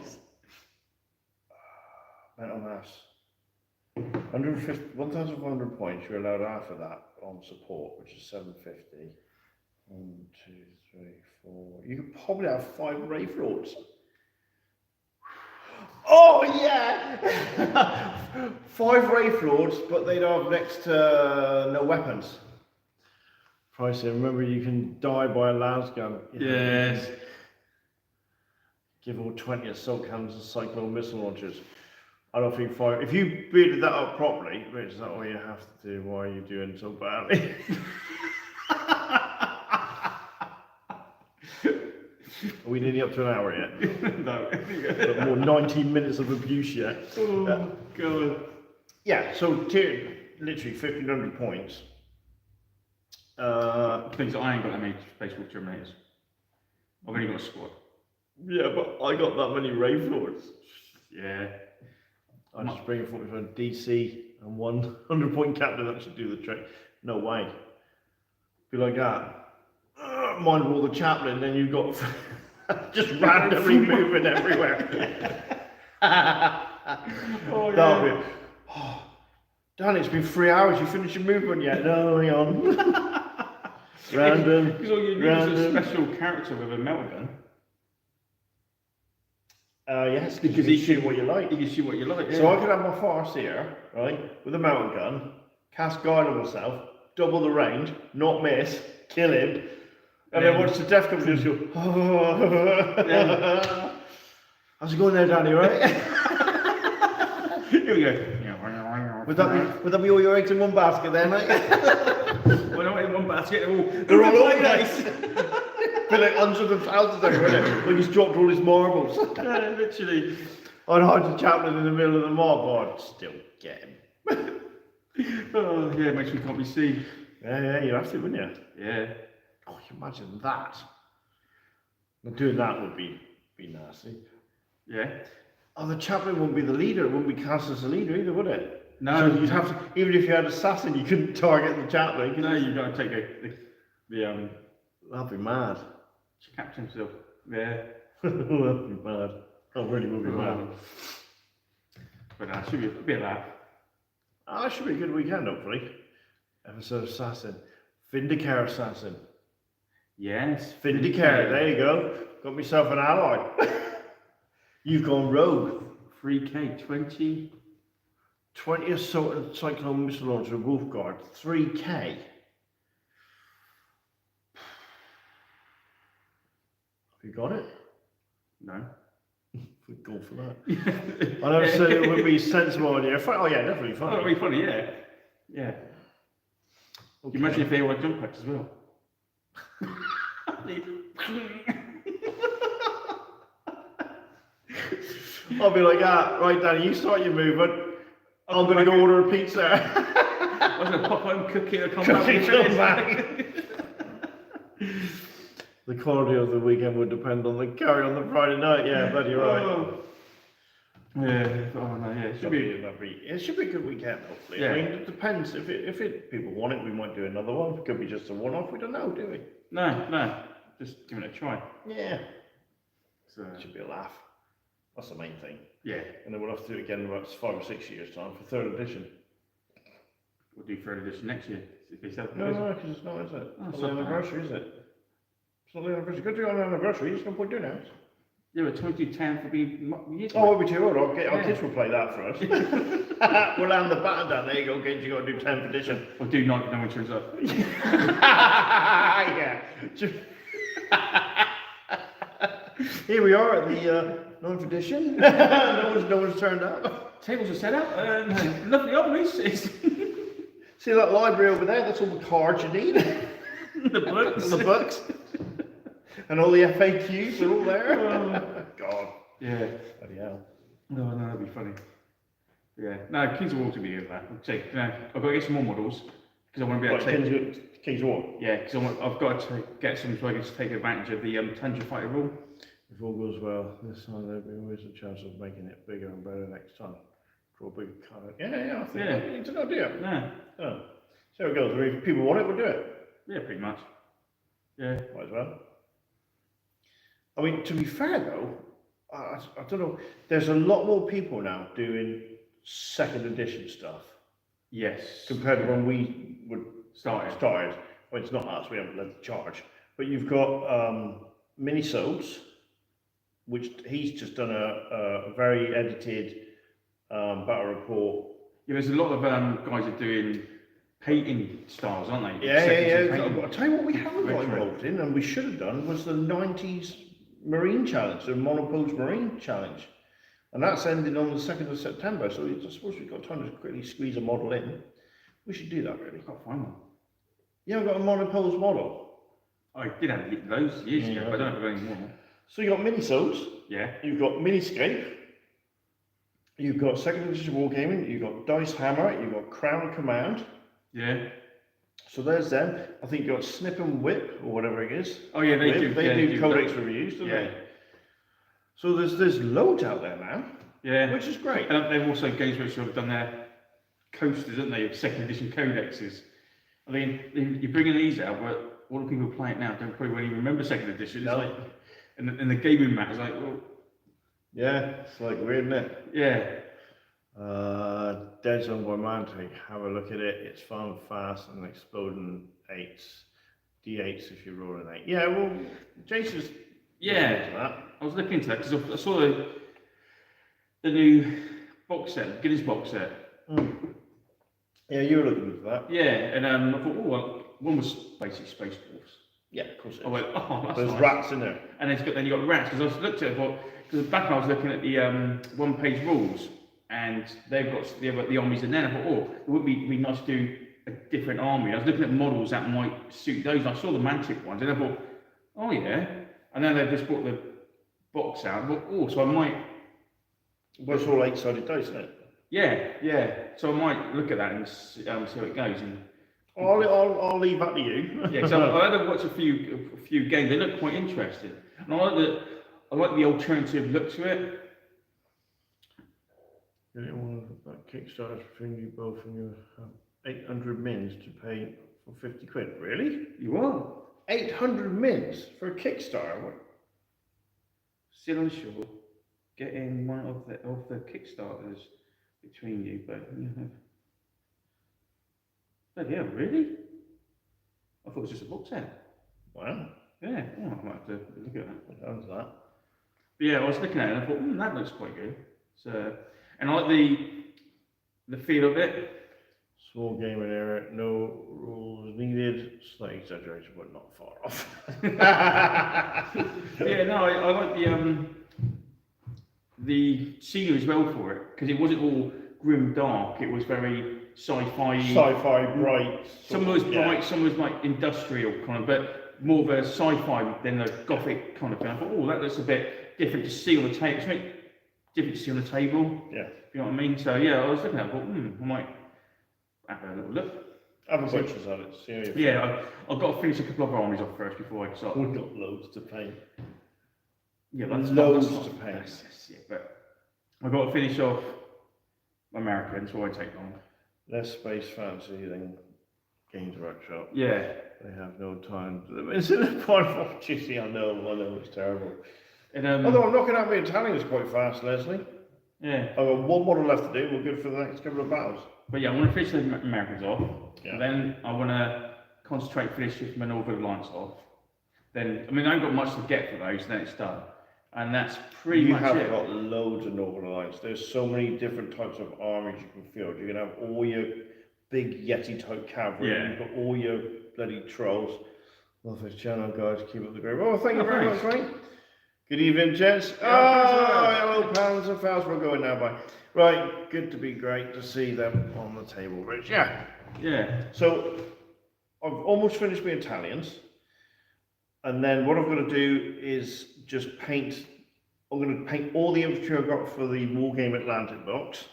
Mental mass. 1,500 points, you're allowed half of that on support, which is 750. 1, 2, 3, 4. You could probably have 5 Wraithlords. Oh yeah! 5 Wraithlords, but they'd have next to no weapons. Pricey, remember you can die by a lasgun. Yes. Give all 20 assault cannons and cyclone missile launchers. I don't think 5. If you bearded that up properly, which is that all you have to do, why are you doing so badly? Are we nearly up to an hour yet? No. But more 19 minutes of abuse yet. Oh, God. Yeah, so literally 1,500 points. Things that I ain't got that many Space Wolf Terminators. I've only got a squad. Yeah, but I got that many Wraithlords. Yeah. I just bring 45 DC and 100 point captain, that should do the trick. No way. Be like that. Mind all the chaplain, then you've got just randomly moving everywhere. Oh, yeah. Oh, Dan, it's been 3 hours, you finished your movement yet? No, hang on. Random. Because all you need is a special character with a melter gun. Yes, because he can shoot what you like. He can shoot what you like. Yeah. So I could have my Farseer, right, with a melter gun, cast guard on myself, double the range, not miss, kill him, and then watch the death come just go. Yeah. How's it going there, Danny? Right? Here we go. Would that be all your eggs in one basket then, mate? Well, not in one basket. They're all over the place. Be like hundreds of thousands there, wouldn't it? Like he's dropped all his marbles. Yeah, literally. I'd hide the chaplain in the middle of the mob, but I'd still get him. Oh, yeah, makes me can't be seen. Yeah, you'd have to, wouldn't you? Yeah. Oh, you imagine that. But doing that would be nasty. Yeah. Oh, the chaplain wouldn't be the leader. It wouldn't be cast as a leader either, would it? No. So you'd have to, even if you had assassin, you couldn't target the chaplain. No, you've got to take the That'd be mad. captain himself. Yeah. That'd be mad. That really would be mad. But no, it should be a bit of that. Oh, it should be a good weekend, hopefully. Episode assassin. Vindicare assassin. Yes. Vindicare, there you go. Got myself an ally. You've gone rogue. 3K, 20. 20 assault and cyclone missile launcher wolf guard. 3K. You got it? No. We'd go for that. I never said it would be a sensible idea. Oh yeah, definitely fun. Oh, that'd be funny, yeah. Yeah. Okay. You imagine if they were jump packs as well. I'll be like, right, Danny, you start your movement. I'm going to go order a pizza. I'm going to pop home, cook it, and come back. The quality of the weekend would depend on the carry on the Friday night. Yeah, but you're right. Oh. Yeah. Oh no. Yeah. It should be a good weekend. Hopefully. Yeah. I mean, it depends. If people want it, we might do another one. It could be just a one-off. We don't know, do we? No. Just giving it a try. Yeah. So it should be a laugh. That's the main thing. Yeah. And then we'll have to do it again in about 5 or 6 years' time for 3rd edition. We'll do 3rd edition next year. No, because it's not, is it? Oh, it's not the anniversary, is it? It's not the anniversary. Good to go on the anniversary. There's no point doing it. Yeah, but 2210 for being years. Oh, we'll be too old. Our kids will play that for us. We'll land the baton down. There you go, kids. You got to do 10th edition. We'll do 9th, no one turns up. Yeah. Here we are at the 9th edition. no one's turned up. Tables are set up. Lovely office. See that library over there? That's all the cards you need. The books. The books. And all the FAQs are all there. God. Yeah. Bloody hell. No, that'd be funny. Yeah. No, Kings of War to be with that. I've got to get some more models because I want to be able to take. Kings of War. Yeah, because I've got to get some so I can take advantage of the Tundra Fighter rule. If all goes well, this time there'll be always a chance of making it bigger and better next time. Draw a big card. Yeah, I think it's a good idea. Yeah. Oh. So it goes. If people want it, we'll do it. Yeah, pretty much. Yeah. Might as well. I mean, to be fair though, I don't know. There's a lot more people now doing second edition stuff. Yes. Compared to when we would started. Well, it's not us. We haven't led the charge. But you've got mini sodes, which he's just done a very edited battle report. Yeah, there's a lot of guys are doing painting styles, aren't they? Yeah. I'll tell you what we haven't got involved in, and we should have done, was the 90s Marine Challenge, the Monopose Marine Challenge. And that's ending on the 2nd of September, so I suppose we've got time to quickly squeeze a model in. We should do that, really. I can't find one. You haven't got a Monopose model? I did have those years ago, but I don't have any more. So you've got mini-sodes. Yeah. You've got Miniscape. You've got 2nd Edition Wargaming. You've got Dice Hammer. You've got Crown Command. Yeah. So there's them. I think you've got Snip and Whip, or whatever it is. Oh yeah, they do. They do Codex reviews, don't they? So there's loads out there now. Yeah. Which is great. And they've also games which have done their coasters, haven't they, of 2nd edition codexes. I mean, you're bringing these out, but all the people who play it now don't probably even remember 2nd edition. It's like, and the gaming mat is like, well... Yeah, it's like weird, isn't it? Yeah. Dead Zone by Mantic, have a look at it. It's fun, fast, and exploding 8s. D8s if you roll an 8. Yeah, well, Jason's... Yeah, I was looking into that because I saw the new box set, Guinness box set. Yeah, you were looking for that. Yeah, and I thought, oh, well, one was basically Space Dwarfs. Yeah, of course it is. I went, oh, that's There's nice. rats in there. And then you got rats, because I looked at it, because back when I was looking at the one-page rules, and they've got the armies in there, and I thought, oh, it would be nice to do a different army. I was looking at models that might suit those, and I saw the Mantic ones, and I thought, oh yeah. And then they just brought the box out, and I thought, oh, so I might... Well, it's all 8-sided dice, isn't it? Yeah. So I might look at that and see how it goes. And I'll leave that to you. yeah, so I had to watch a few games. They look quite interesting, and I like the alternative look to it. You didn't want that Kickstarter between you both, and you have 800 mins to pay for 50 quid. Really? You are 800 mins for a Kickstarter? What? Still unsure. Getting one of the Kickstarters between you, but you have. But yeah, really? I thought it was just a box set. Wow. Yeah, I might have to look at that. What sounds that? But yeah, I was looking at it and I thought, that looks quite good. So, and I like the feel of it. Small gaming area, no rules needed. Slight exaggeration, but not far off. Yeah, no, I like the scenery as well for it, because it wasn't all grim dark. It was very sci-fi. Sci-fi, bright. Some was bright, some was like industrial kind of, but more of a sci-fi than a gothic kind of thing. I thought, oh, that looks a bit different to see on the table. Something different to see on the table. Yeah. You know what I mean? So yeah, I was looking at it, I thought, I might have a little look. Have a butcher's at it. See how you Yeah, I've got to finish a couple of armies off first before I start. We've got loads to paint. Yeah, loads to paint. Yeah, but I've got to finish off American, so I take long. Less space fancy than Games Workshop. Yeah. They have no time. It's in a point of opportunity. I know, it's terrible. And, although I'm knocking out the Italians quite fast, Leslie. Yeah. I've got one model left to do. We're good for the next couple of battles. But yeah, I want to finish the Americans off. Yeah. Then I want to concentrate, finish my Northern Alliance off. Then, I mean, I haven't got much to get for those, then it's done. And that's pretty much it. You have got loads of Northern Alliance. There's so many different types of armies you can field. You can have all your big Yeti type cavalry. Yeah. You've got all your bloody trolls. Love this channel, guys. Keep up the great. Oh, thank you very much, mate. Good evening, gents. Hello, pounds and fouls. We're going now, bye. Right, good to be great to see them on the table, Rich. Yeah. Yeah. So, I've almost finished my Italians. And then what I'm going to do is just paint. I'm going to paint all the infantry I've got for the Wargame Atlantic box.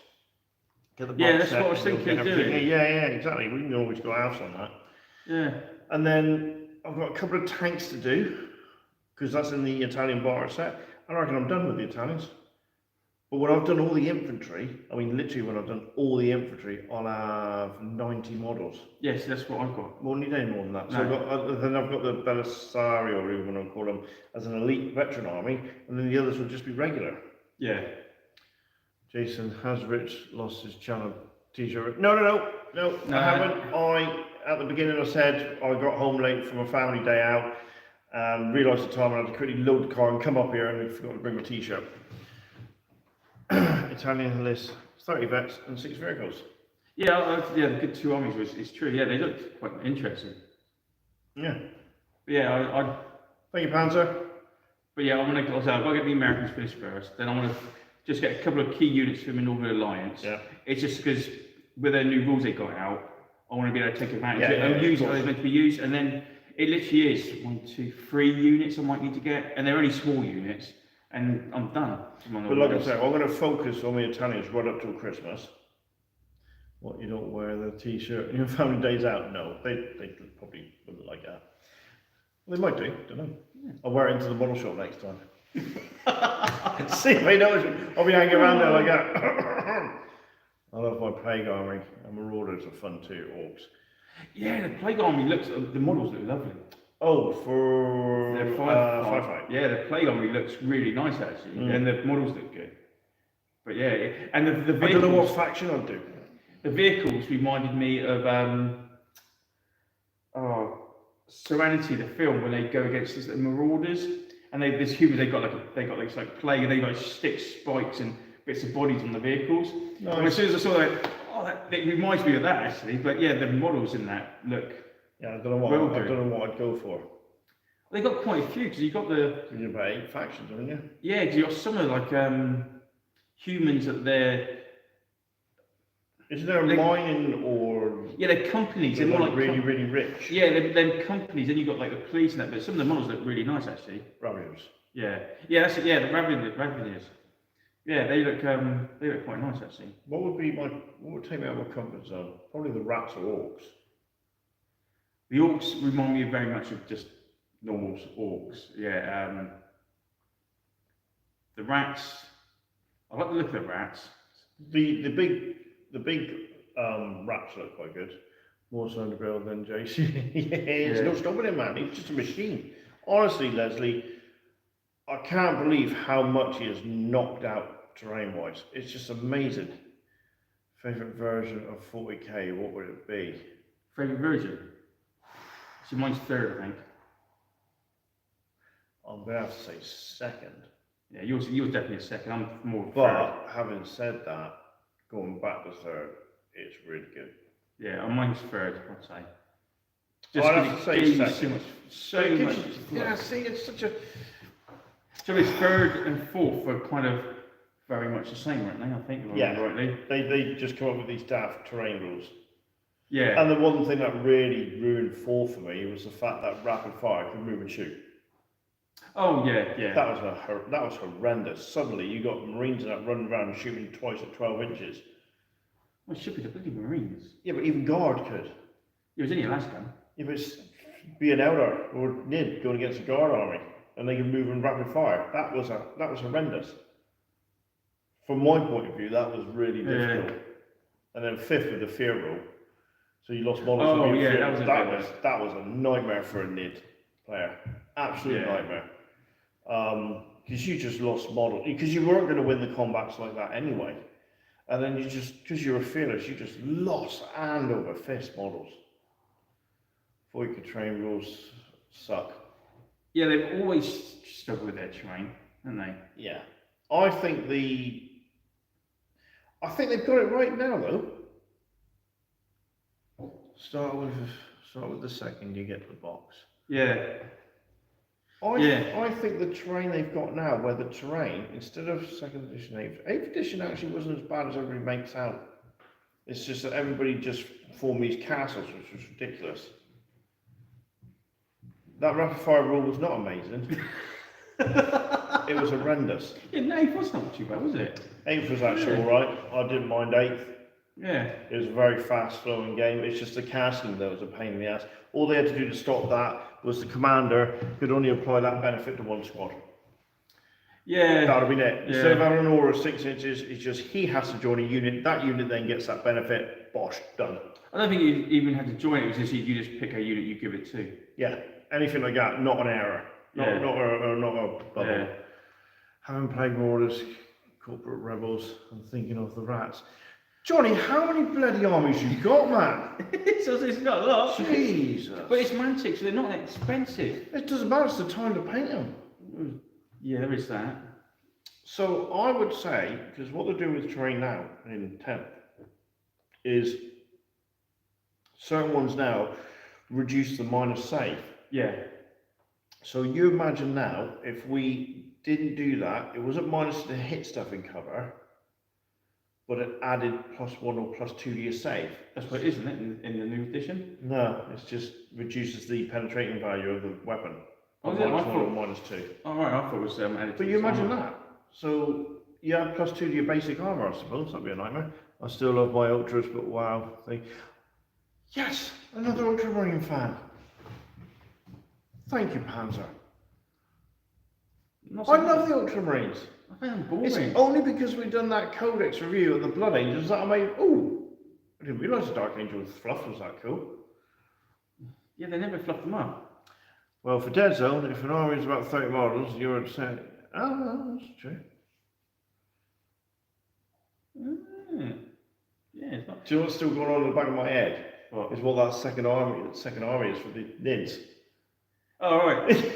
Get the box Yeah, that's set, what I was thinking of doing. Yeah, exactly. We can always go halves on that. Yeah. And then I've got a couple of tanks to do, because that's in the Italian bar set. I reckon I'm done with the Italians. But when I've done all the infantry, I mean literally when I've done all the infantry, I'll have 90 models. Yes, that's what I've got. Won't need any more than that. So No. then I've got the Belisari, or even what I call them, as an elite veteran army, and then the others will just be regular. Yeah. Jason, has Rich lost his channel t-shirt? No, I haven't. At the beginning I said I got home late from a family day out, realised the time, and I had to quickly load the car and come up here, and I forgot to bring my t-shirt. Italian list, 30 vets and 6 vehicles. Yeah, the good 2 armies it's true. Yeah, they looked quite interesting. Yeah. But yeah, Thank you, Panzer. But yeah, I've got to get the Americans finished first. Then I want to just get a couple of key units from the Northern Alliance. Yeah. It's just because with their new rules they got out, I want to be able to take advantage of it and use it as meant to be used. And then it literally is 1, 2, 3 units I might need to get, and they're only small units, and I'm done. But like I say, I'm going to focus on the Italians right up till Christmas. What, you don't wear the t-shirt and your family days out? No, they probably wouldn't like that. They might do, don't know. Yeah. I'll wear it into the model shop next time. See if they notice. I'll be hanging around there like that. I love my plague army, and marauders are fun too, orcs. Yeah, the plague army the models look lovely. Oh, for the firefight. Yeah, the plague army looks really nice actually, and the models look good. But yeah, and the vehicles, I don't know what faction I'll do. The vehicles reminded me of Serenity, the film, when they go against the marauders, and there's humans. They got like plague, and they like stick spikes and bits of bodies on the vehicles. Nice. And as soon as I saw that, it reminds me of that actually. But yeah, the models in that look. Yeah, I don't know what I'd go for. They got quite a few because you got You've got 8 factions, haven't you? Yeah, because you got some of like humans that they're. Is there a mining or? Yeah, they're companies. They're more like really rich. Yeah, they're companies. Then you got like the police and that, but some of the models look really nice actually. Ravagers. Yeah, that's it. Yeah, the Ravagers. Yeah, they look quite nice actually. What would take me out of my comfort zone? Probably the rats or orcs. The orcs remind me very much of just normal orcs. Yeah. The rats. I like the look of the rats. The big rats look quite good. More so in the build than JC. There's no stopping him, man. He's just a machine. Honestly, Leslie, I can't believe how much he has knocked out terrain-wise. It's just amazing. Favorite version of 40k, what would it be? Favorite version? So mine's 3rd, I think. I'm gonna have to say 2nd. Yeah, yours definitely a 2nd. I'm more. But having said that, going back to 3rd, it's really good. Yeah, mine's 3rd, I'd say. Just I'd have to say 2nd. So much. Yeah, see, it's such a. So it's 3rd and 4th are kind of very much the same, aren't they? I think. Rightly. They just come up with these daft terrain rules. Yeah. And the one thing that really ruined 4 for me was the fact that rapid fire could move and shoot. Oh yeah. That was horrendous. Suddenly you got Marines that running around and shooting twice at 12 inches. Well, it should be the bloody Marines. Yeah, but even Guard could. It was in Alaska. Yeah, but it's be an Elder or Nid going against a Guard army, and they can move in rapid fire. That was horrendous. From my point of view, that was really difficult. Yeah. And then 5th with the fear rule. So you lost models. Oh yeah, that was a nightmare for a Nid player. Absolute nightmare. Because you just lost model. Because you weren't going to win the combats like that anyway. And then you just, because you were fearless, you just lost hand over fist models. 40k terrain rules suck. Yeah, they've always struggled with their terrain, haven't they? Yeah. I think they've got it right now though. Start with the 2nd, you get the box. Yeah. I think the terrain they've got now, where the terrain, instead of 2nd edition, 8th edition actually wasn't as bad as everybody makes out. It's just that everybody just formed these castles, which was ridiculous. That rapid fire rule was not amazing. It was horrendous. Yeah, no, it was not too bad, was it? 8th was actually alright. I didn't mind 8th. Yeah. It was a very fast flowing game. It's just the casting that was a pain in the ass. All they had to do to stop that was the commander could only apply that benefit to one squad. Yeah. That would have been it. Yeah. Instead of having an aura of 6 inches, it's just he has to join a unit. That unit then gets that benefit. Bosh, done. I don't think you even had to join it. It was just you just pick a unit you give it to. Yeah, anything like that, not an error. Not a bubble. Yeah. Having played Marauders, Corporate Rebels, I'm thinking of the rats. Johnny, how many bloody armies you got, man? It's not a lot. Jesus. But it's Mantic, so they're not expensive. It doesn't matter, it's the time to paint them. Yeah, there is that. So I would say, because what they're doing with terrain now in 10th is certain ones now reduce the minus save. Yeah. So you imagine now, if we didn't do that, it wasn't minus to hit stuff in cover, but it added +1 or +2 to your save. That's what it is, isn't it, in the new edition? No, it just reduces the penetrating value of the weapon. Oh, yeah, -1 or -2. Oh, right, I thought it was added to But you imagine that. So you have +2 to your basic armor, I suppose. That'd be a nightmare. I still love my ultras, but wow. Yes, another Ultramarine fan. Thank you, Panzer. I love the Ultramarines. I think I'm boring. It's only because we've done that Codex review of the Blood Angels that I made. Oh, I didn't realise the Dark Angel with fluff was that cool. Yeah, they never fluffed them up. Well, for Dead Zone, if an army is about 30 models, you're at say, oh, that's true. Yeah, it's not. Do you know what's still going on in the back of my head? What? Is what that second army is for the NIDs. Oh, right.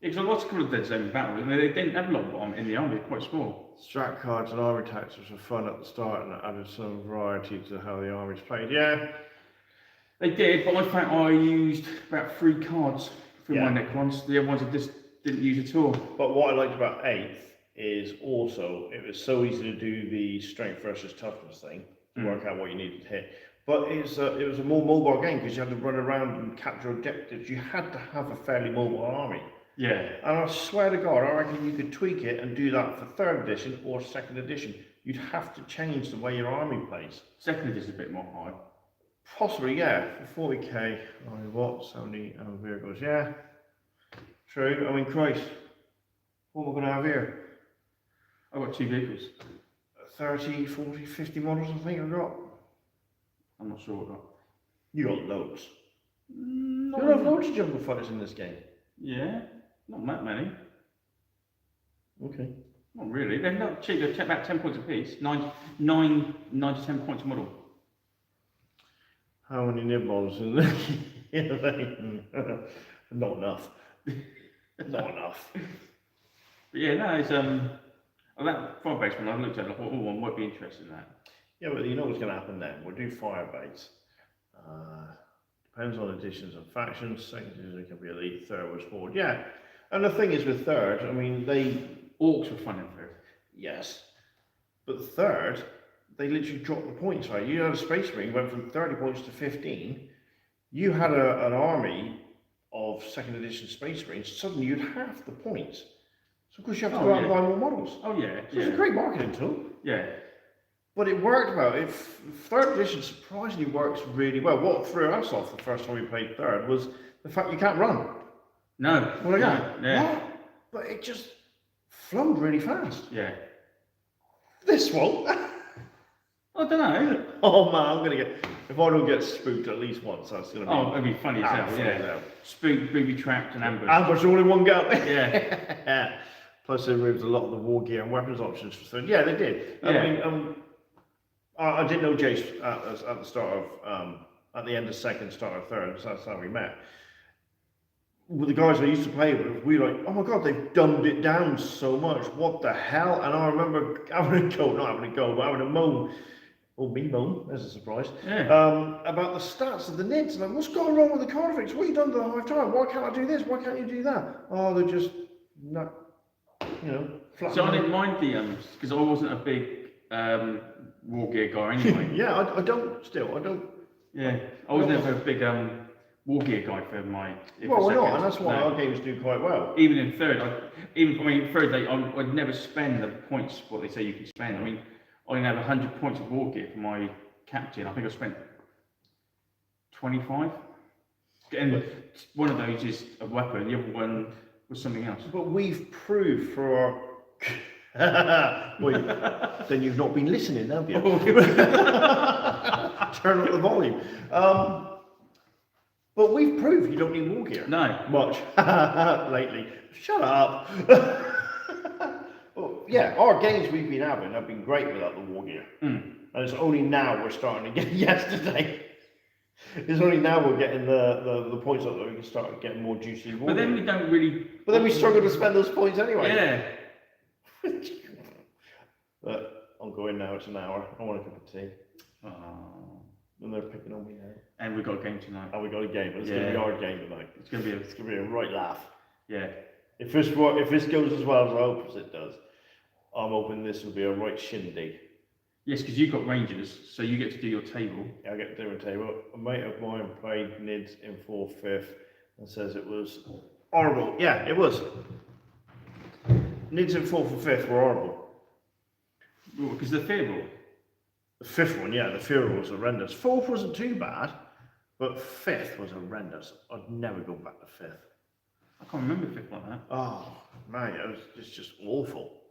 Because I was called Dead Zone Battle, and they didn't have a lot of them in the army, quite small. Strat cards and army tactics were fun at the start and it added some variety to how the armies played. Yeah. They did, but I found I used about 3 cards for my Necrons. The other ones I just didn't use at all. But what I liked about 8th is also it was so easy to do the strength versus toughness thing to work out what you needed to hit. But it was a more mobile game because you had to run around and capture objectives. You had to have a fairly mobile army. Yeah. And I swear to God, I reckon you could tweak it and do that for 3rd edition or 2nd edition. You'd have to change the way your army plays. 2nd edition is a bit more high. Possibly, yeah. For 40k, what? 70 vehicles, yeah. True. I mean, Christ, what am I going to have here? I've got 2 vehicles. 30, 40, 50 models, I think I've got. I'm not sure what I've got. You got loads. Not You have loads of jungle fighters in this game. Yeah, not that many. Okay. Not really. They're not cheap. They're about 10 points a piece. 9 to 10 points a model. How many nib models in there? Not enough. Not enough. But yeah, no, it's well, that fire base one I looked at, I thought, oh, I might be interested in that. Yeah, but you know what's going to happen then. We'll do fire base. Depends on editions and factions. 2nd edition can be elite. 3rd was forward. Yeah, and the thing is with 3rd, I mean Orcs were fun in 3rd. Yes, but 3rd, they literally dropped the points, right? You had a Space Marine went from 30 points to 15. You had an army of 2nd edition Space Marines. Suddenly you'd half the points. So of course you have to go out and buy more models. Oh yeah, So it's a great marketing tool. Yeah. But it worked well. 3rd edition surprisingly works really well. What threw us off the first time we played 3rd was the fact you can't run. No. Well, Yeah. But it just flowed really fast. Yeah. This won't. I don't know. Oh man, I'm gonna get. If I don't get spooked at least once, that's gonna be. Oh, it'd be funny as hell. Yeah. Spook, booby trapped, and ambush. Ambush all in one go. Yeah. Plus, they removed a lot of the war gear and weapons options for 3rd. Yeah, they did. Yeah. I mean, I didn't know Jace at the start of, at the end of 2nd, start of 3rd. So that's how we met. With the guys I used to play with, we were like, oh my god, they've dumbed it down so much. What the hell? And I remember having a go, not having a go, but having a moan. Oh, me moan, there's a surprise. Yeah. About the stats of the NIDs. Like, what's going wrong with the Carnifex? What have you done to the Hive Time? Why can't I do this? Why can't you do that? Oh, they're just not, flat. So I didn't mind the because I wasn't a big war gear guy anyway. Yeah, I don't. Still, I don't. Yeah, I was never a big war gear guide for my. Well, we're not, and that's why our games do quite well. Even in third, I'd never spend the points what they say you can spend. I mean, I only have 100 points of war gear for my captain. I think I spent 25. And one of those is a weapon. The other one was something else. But we've proved for our. Wait, then you've not been listening, have you? Turn up the volume. But we've proved you don't need war gear. No. Much. Lately. Shut up. Well, yeah, our games we've been having have been great without the war gear. And it's only now we're starting to get yesterday. It's only now we're getting the points up that we can start getting more juicy war But then gear. we don't really. But then we struggle to spend those points anyway. Yeah. But I'll go in now, it's an hour. I want a cup of tea. Oh. And they're picking on me now. And we've got a game tonight. And we got a game, but it's going to be our game tonight. It's going to be a right laugh. Yeah. If this goes as well as I hope it does, I'm hoping this will be a right shindig. Yes, because you've got Rangers, so you get to do your table. Yeah, I get to do my table. A mate of mine played Nids in 4th, 5th, and says it was horrible. Yeah, it was. Nids in 4th and 5th were horrible. Because the fear rule. The 5th one, yeah, the fear rule was horrendous. 4th wasn't too bad, but 5th was horrendous. I'd never go back to 5th. I can't remember 5th like that. Oh, man, it's just awful.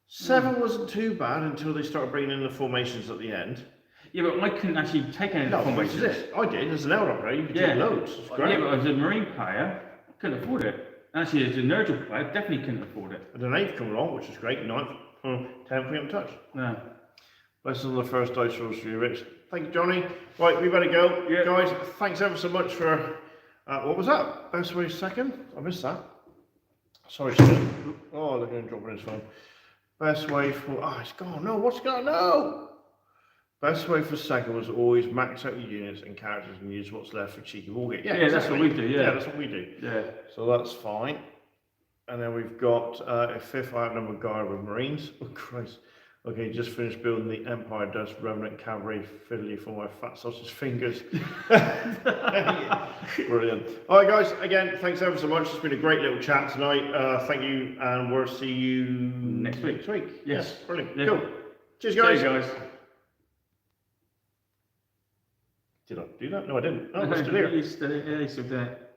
7 wasn't too bad until they started bringing in the formations at the end. Yeah, but I couldn't actually take any of the formations. This is it. I did. As an elder player, you could do loads. It's great. Yeah, but as a Marine player, I couldn't afford it. Actually, as a Nurgle player, I definitely couldn't afford it. And an 8th come along, which is great. 9th, 10th, we haven't touched. No. This is the first dice rolls for you, Rich. Thank you, Johnny. Right, we better go. Yeah. Guys, thanks ever so much for... what was that? Best way second? I missed that. Sorry, Steve. Oh, look at him dropping his phone. Best way for... Oh, it's gone. No, what's gone? No! Best way for second was always max out your units and characters and use what's left for cheeky wargame. Yeah, exactly. That's what we do, yeah. That's what we do. Yeah. So that's fine. And then we've got a 5th outnumbered guard with Marines. Oh, Christ. Okay, just finished building the Empire Dust Remnant Cavalry fiddly for my fat sausage fingers. Brilliant. All right, guys, again, thanks ever so much. It's been a great little chat tonight. Thank you, and we'll see you next week. Yes, brilliant. Yeah. Cool. Cheers, guys. Cheers, guys. Did I do that? No, I didn't. Oh, we're still here. You're still there.